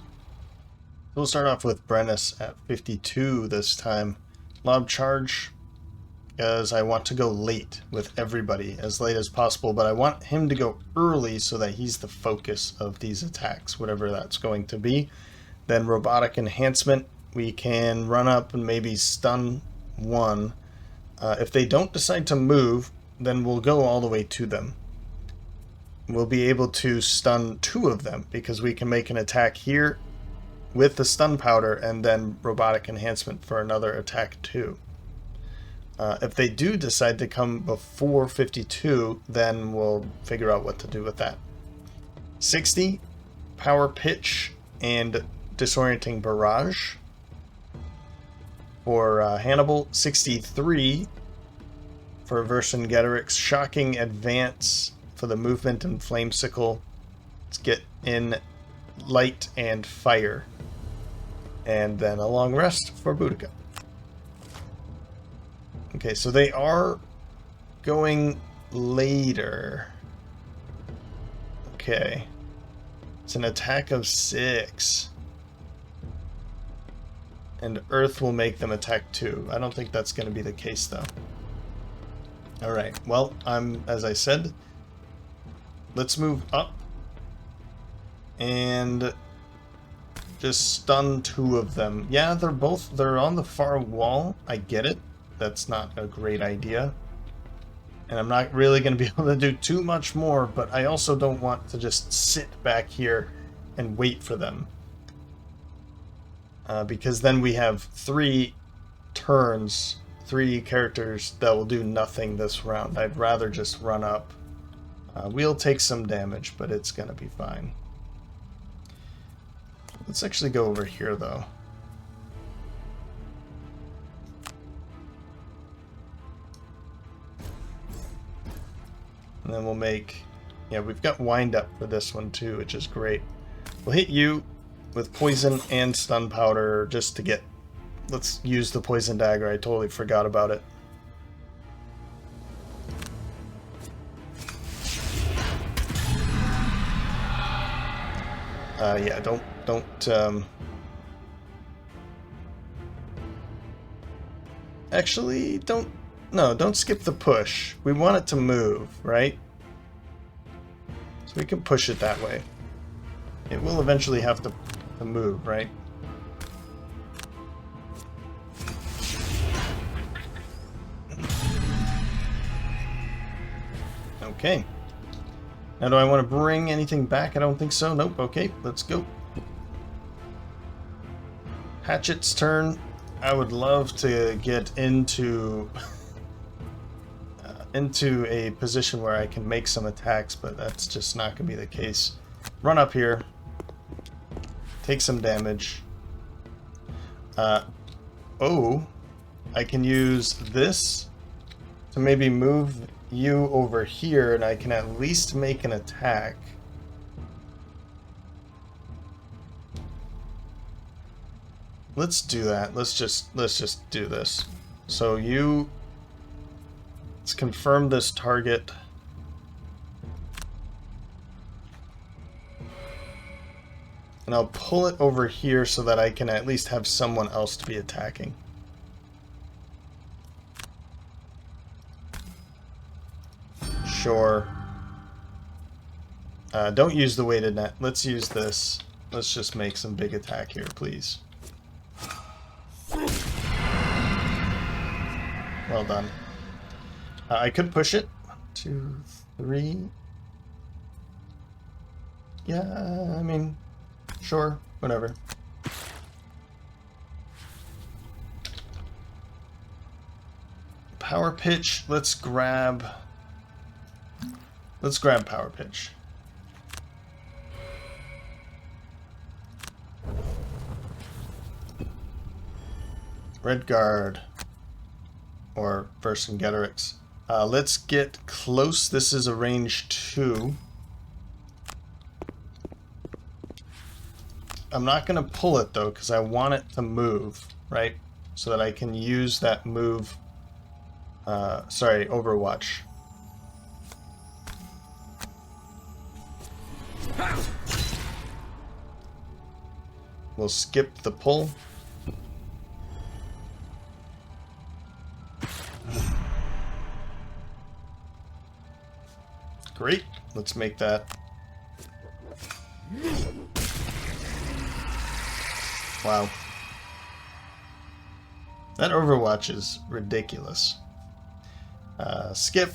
We'll start off with Brennus at 52 this time. Lob charge, as I want to go late with everybody, as late as possible, but I want him to go early so that he's the focus of these attacks, whatever that's going to be. Then robotic enhancement, we can run up and maybe stun 1. If they don't decide to move, then we'll go all the way to them. We'll be able to stun 2 of them, because we can make an attack here with the stun powder and then robotic enhancement for another attack too. If they do decide to come before 52, then we'll figure out what to do with that. 60, power pitch and disorienting barrage. For Hannibal. 63 for Vercingetorix. Shocking advance for the movement and flame sickle. Let's get in light and fire. And then a long rest for Boudica. Okay, so they are going later. Okay. It's an attack of 6. And Earth will make them attack 2. I don't think that's going to be the case, though. Alright, well, as I said, let's move up. And just stun 2 of them. Yeah, they're on the far wall. I get it. That's not a great idea. And I'm not really going to be able to do too much more, but I also don't want to just sit back here and wait for them. Because then we have 3 turns, 3 characters that will do nothing this round. I'd rather just run up. We'll take some damage, but it's going to be fine. Let's actually go over here, though. And then we'll make... Yeah, we've got wind up for this one, too, which is great. We'll hit you with poison and stun powder just to get... Let's use the poison dagger. I totally forgot about it. Yeah, don't actually, don't skip the push. We want it to move, right? So we can push it that way. It will eventually have to move, right? Okay. Now, do I want to bring anything back? I don't think so. Nope. Okay, let's go. Hatchet's turn. I would love to get into into a position where I can make some attacks, but that's just not going to be the case. Run up here. Take some damage. Oh, I can use this to maybe move you over here, and I can at least make an attack. Let's do that. Let's just do this. So let's confirm this target. And I'll pull it over here so that I can at least have someone else to be attacking. Sure. Don't use the weighted net. Let's use this. Let's just make some big attack here, please. Well done. I could push it. 1, 2, 3. Yeah, I mean, sure, whatever. Power pitch. Let's grab power pitch. Red guard. Or Vercingetorix. Let's get close. This is a range 2. I'm not going to pull it, though, because I want it to move, right? So that I can use that move. Sorry, Overwatch. We'll skip the pull. Great. Let's make that. Wow. That Overwatch is ridiculous. Skip.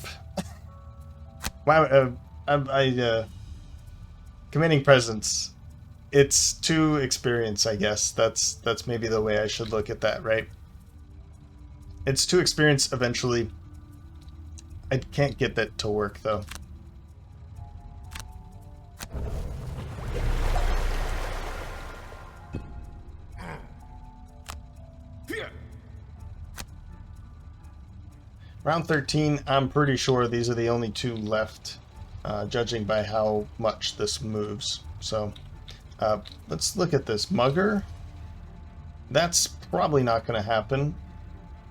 Wow. Committing presence. It's 2 experience, I guess. That's maybe the way I should look at that, right? It's 2 experience eventually. I can't get that to work, though. Round 13, I'm pretty sure these are the only 2 left, judging by how much this moves. So, let's look at this. Mugger, that's probably not going to happen.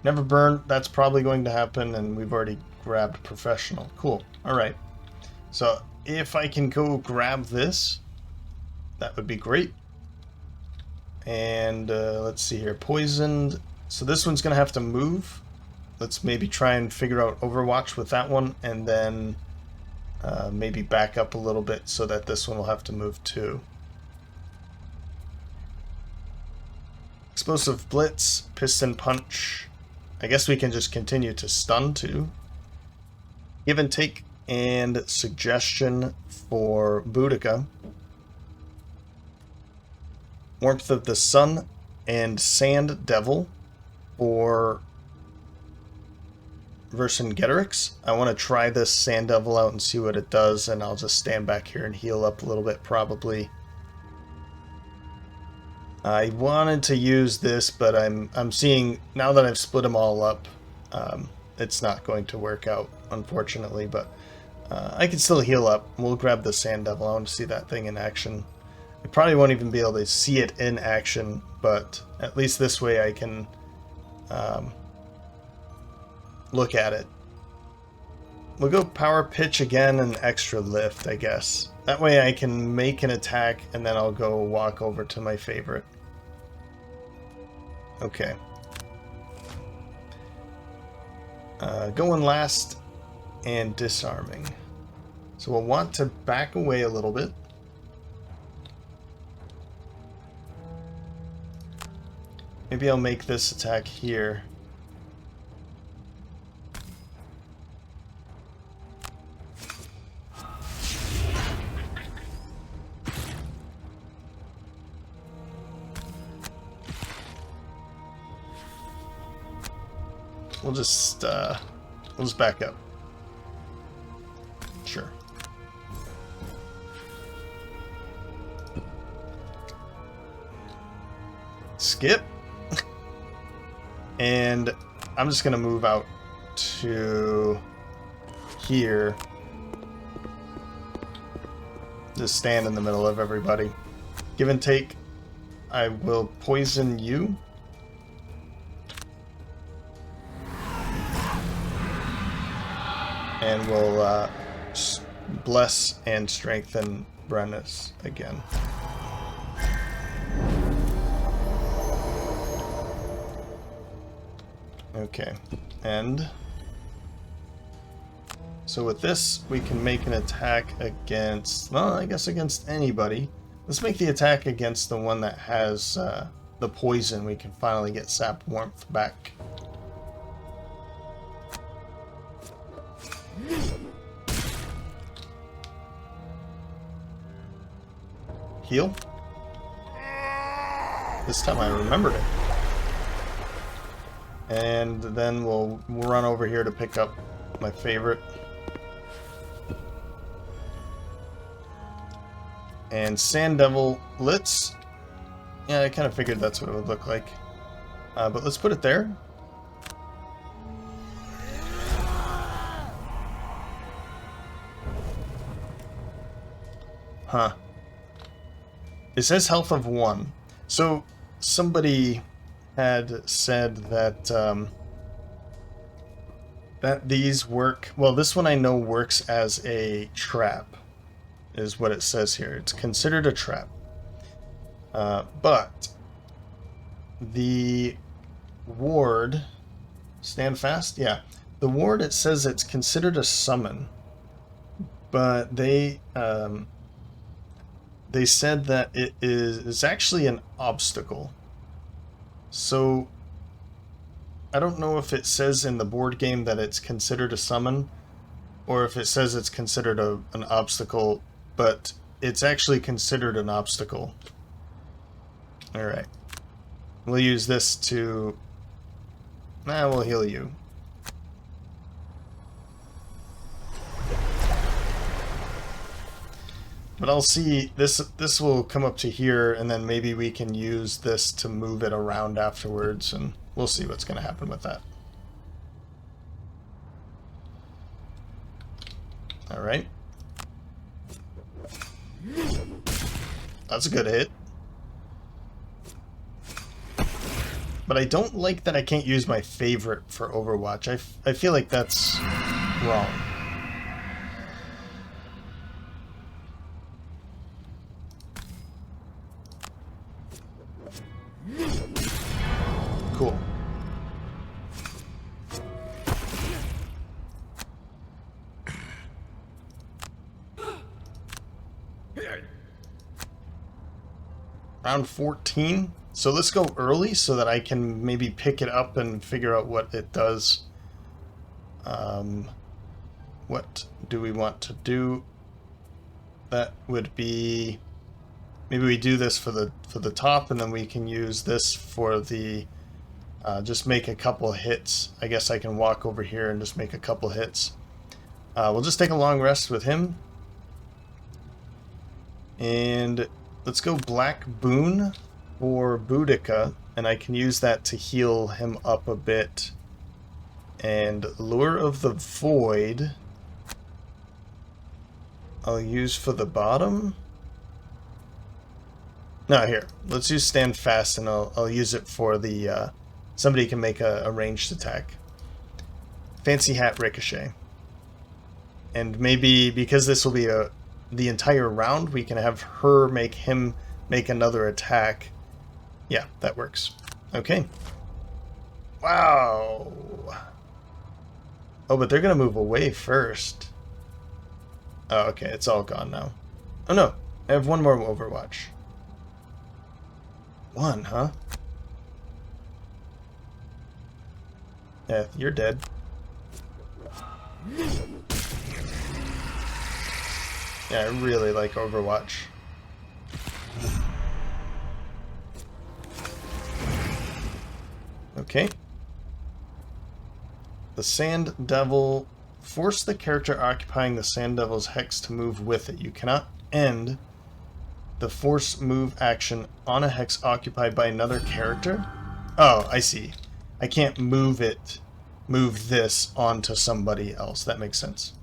Never Burn, that's probably going to happen, and we've already grabbed Professional. Cool. Alright. So, if I can go grab this, that would be great. And, let's see here. Poisoned. So this one's going to have to move. Let's maybe try and figure out Overwatch with that one, and then maybe back up a little bit so that this one will have to move too. Explosive Blitz, Piston Punch. I guess we can just continue to stun too. Give and take and suggestion for Boudica. Warmth of the Sun and Sand Devil for Vercingetorix. I want to try this Sand Devil out and see what it does, and I'll just stand back here and heal up a little bit probably. I wanted to use this, but I'm seeing now that I've split them all up, it's not going to work out, unfortunately, but I can still heal up. We'll grab the Sand Devil. I want to see that thing in action. I probably won't even be able to see it in action, but at least this way I can look at it. We'll go Power Pitch again and Extra Lift, I guess. That way I can make an attack, and then I'll go walk over to my favorite. Okay. Going last and disarming. So we'll want to back away a little bit. Maybe I'll make this attack here. We'll just back up. Sure. Skip. And I'm just gonna move out to here. Just stand in the middle of everybody. Give and take. I will poison you. And we'll bless and strengthen Brennus again. Okay, and so with this, we can make an attack against, well, I guess against anybody. Let's make the attack against the one that has the poison. We can finally get Sap Warmth back. Heal. This time I remembered it. And then we'll run over here to pick up my favorite. And Sand Devil, let's... Yeah, I kind of figured that's what it would look like. But let's put it there. Huh. It says health of 1. So somebody had said that that these work. Well, this one I know works as a trap, is what it says here. It's considered a trap. But the ward, stand fast. Yeah, the ward. It says it's considered a summon, but they said that it is actually an obstacle. So I don't know if it says in the board game that it's considered a summon, or if it says it's considered an obstacle, but it's actually considered an obstacle. Alright. We'll use this to... we'll heal you. But I'll see, this will come up to here, and then maybe we can use this to move it around afterwards, and we'll see what's going to happen with that. Alright. That's a good hit. But I don't like that I can't use my favorite for Overwatch. I feel like that's wrong. Cool. Round 14. So let's go early so that I can maybe pick it up and figure out what it does. what do we want to do? That would be, maybe we do this for the top, and then we can use this for the just make a couple hits. I guess I can walk over here and just make a couple hits. We'll just take a long rest with him. And let's go Black Boon for Boudica, and I can use that to heal him up a bit. And Lure of the Void I'll use for the bottom. No, here. Let's use Stand Fast, and I'll use it for the somebody can make a ranged attack. Fancy Hat Ricochet. And maybe because this will be the entire round, we can have her make him make another attack. Yeah, that works. Okay. Wow. Oh, but they're going to move away first. Oh, okay. It's all gone now. Oh, no. I have one more Overwatch. One, huh? Yeah, you're dead. Yeah, I really like Overwatch. Okay. The Sand Devil. Force the character occupying the Sand Devil's hex to move with it. You cannot end the force move action on a hex occupied by another character. Oh, I see. I can't move this onto somebody else. That makes sense.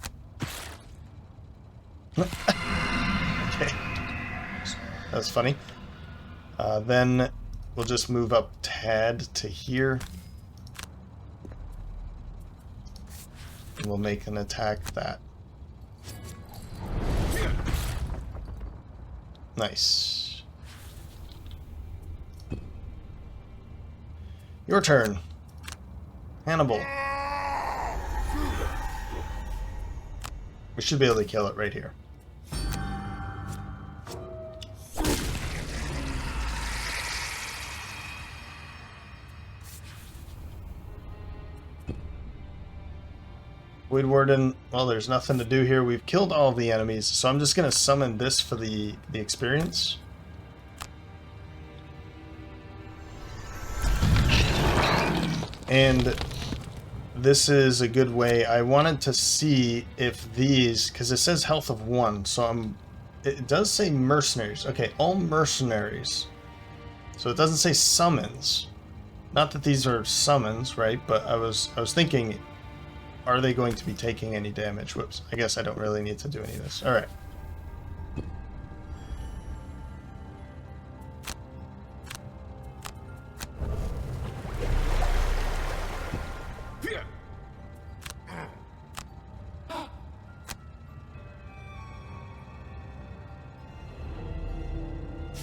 Okay. That's funny. Then we'll just move up Tad to here. And we'll make an attack that. Nice. Your turn. Hannibal. We should be able to kill it right here. Void Warden, well, there's nothing to do here. We've killed all of the enemies, so I'm just going to summon this for the experience. And this is a good way. I wanted to see if these, because it says health of 1, so it does say mercenaries. Okay, all mercenaries. So it doesn't say summons. Not that these are summons, right? But I was thinking, are they going to be taking any damage? Whoops. I guess I don't really need to do any of this. All right.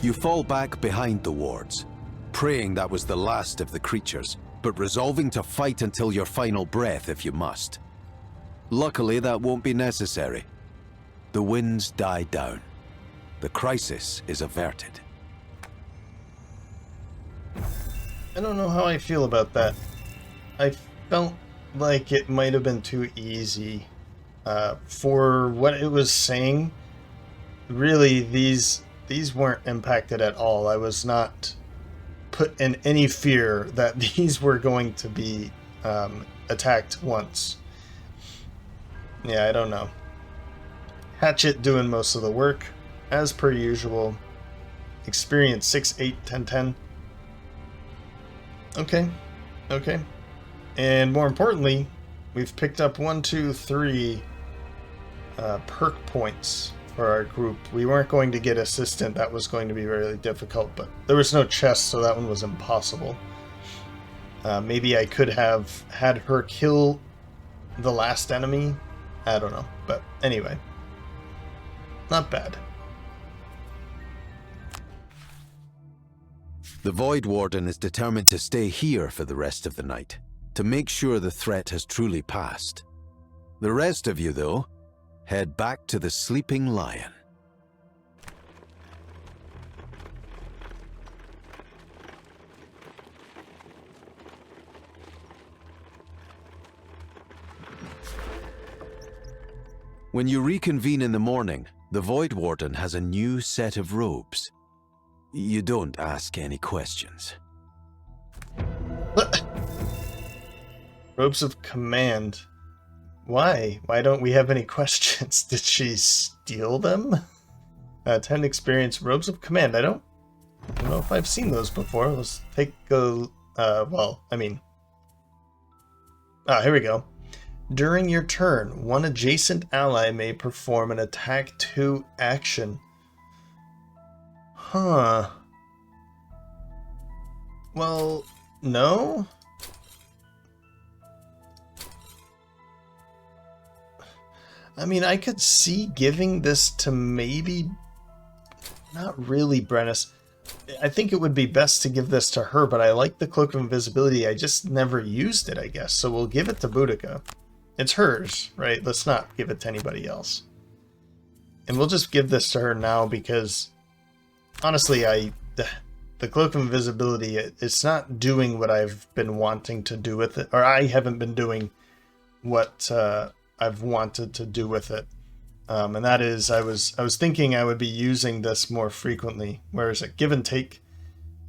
You fall back behind the wards, praying that was the last of the creatures, but resolving to fight until your final breath if you must. Luckily, that won't be necessary. The winds die down. The crisis is averted. I don't know how I feel about that. I felt like it might have been too easy. For what it was saying, really, these weren't impacted at all. I was not put in any fear that these were going to be attacked once. Yeah, I don't know. Hatchet doing most of the work, as per usual. Experience 6, 8, 10, 10. Okay. Okay. And more importantly, we've picked up 1, 2, 3 perk points for our group. We weren't going to get assistant. That was going to be really difficult, but there was no chest, so that one was impossible. Maybe I could have had her kill the last enemy. I don't know, but anyway. Not bad. The Void Warden is determined to stay here for the rest of the night, to make sure the threat has truly passed. The rest of you, though, head back to the Sleeping Lion. When you reconvene in the morning, the Void Warden has a new set of robes. You don't ask any questions. Robes of command. Why? Why don't we have any questions? Did she steal them? 10 experience. Robes of command. I don't know if I've seen those before. Let's take a... here we go. During your turn, one adjacent ally may perform an attack 2 action. Huh. Well, no? I mean, I could see giving this to maybe... Not really, Brennis. I think it would be best to give this to her, but I like the Cloak of Invisibility. I just never used it, I guess. So we'll give it to Boudica. It's hers, right? Let's not give it to anybody else. And we'll just give this to her now because, honestly, the Cloak of Invisibility, it's not doing what I've been wanting to do with it. Or I haven't been doing what I've wanted to do with it. And that is, I was thinking I would be using this more frequently. Whereas at Give and Take,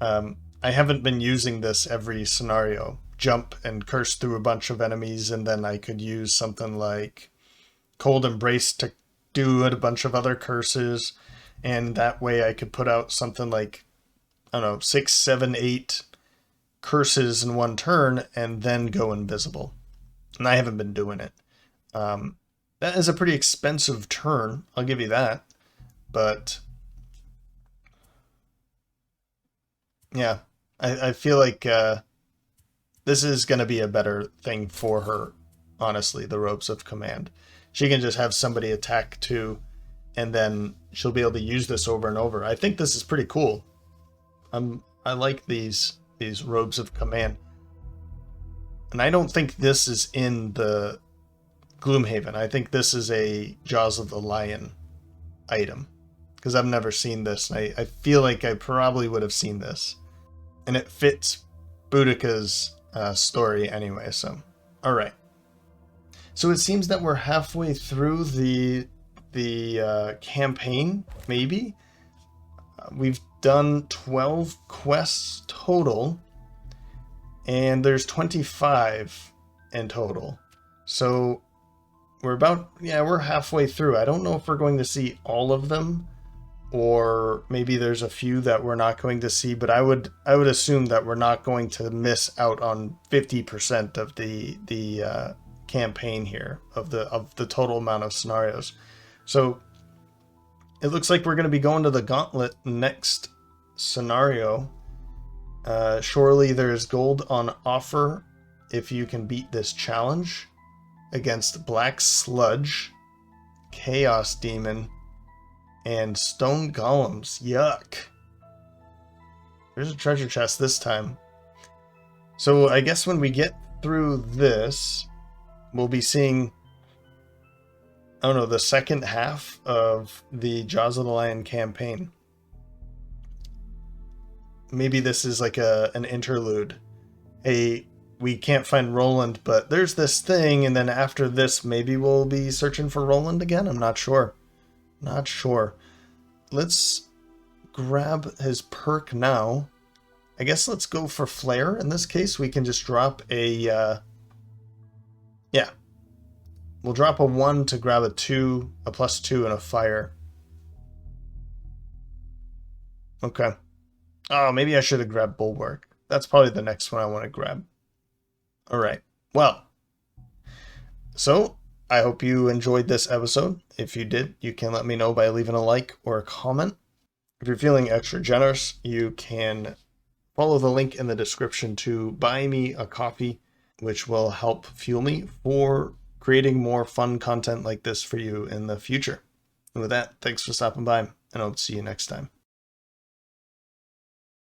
I haven't been using this every scenario. Jump and curse through a bunch of enemies, and then I could use something like Cold Embrace to do a bunch of other curses, and that way I could put out something like, I don't know, 6, 7, 8 curses in one turn, and then go invisible. And I haven't been doing it. That is a pretty expensive turn, I'll give you that. But yeah, I feel like this is going to be a better thing for her, honestly, the Robes of Command. She can just have somebody attack 2, and then she'll be able to use this over and over. I think this is pretty cool. I like these Robes of Command. And I don't think this is in the Gloomhaven. I think this is a Jaws of the Lion item. Because I've never seen this, and I feel like I probably would have seen this. And it fits Boudica's story anyway, so alright. So it seems that we're halfway through the campaign, maybe. We've done 12 quests total, and there's 25 in total. So we're halfway through. I don't know if we're going to see all of them, or maybe there's a few that we're not going to see, but I would assume that we're not going to miss out on 50% of the campaign here, of the total amount of scenarios. So it looks like we're going to be going to the Gauntlet next scenario. Surely there's gold on offer if you can beat this challenge against Black Sludge, Chaos Demon, and Stone Golems. Yuck. There's a treasure chest this time. So I guess when we get through this, we'll be seeing, I don't know, the second half of the Jaws of the Lion campaign. Maybe this is like an interlude. We can't find Roland, but there's this thing, and then after this, maybe we'll be searching for Roland again? I'm not sure. Not sure. Let's grab his perk now. I guess let's go for Flare. In this case, we can just drop a... yeah. We'll drop a 1 to grab a 2, a +2, and a fire. Okay. Oh, maybe I should have grabbed Bulwark. That's probably the next one I want to grab. Alright. Well. So, I hope you enjoyed this episode. If you did, you can let me know by leaving a like or a comment. If you're feeling extra generous, you can follow the link in the description to buy me a coffee, which will help fuel me for creating more fun content like this for you in the future. And with that, thanks for stopping by, and I hope to see you next time.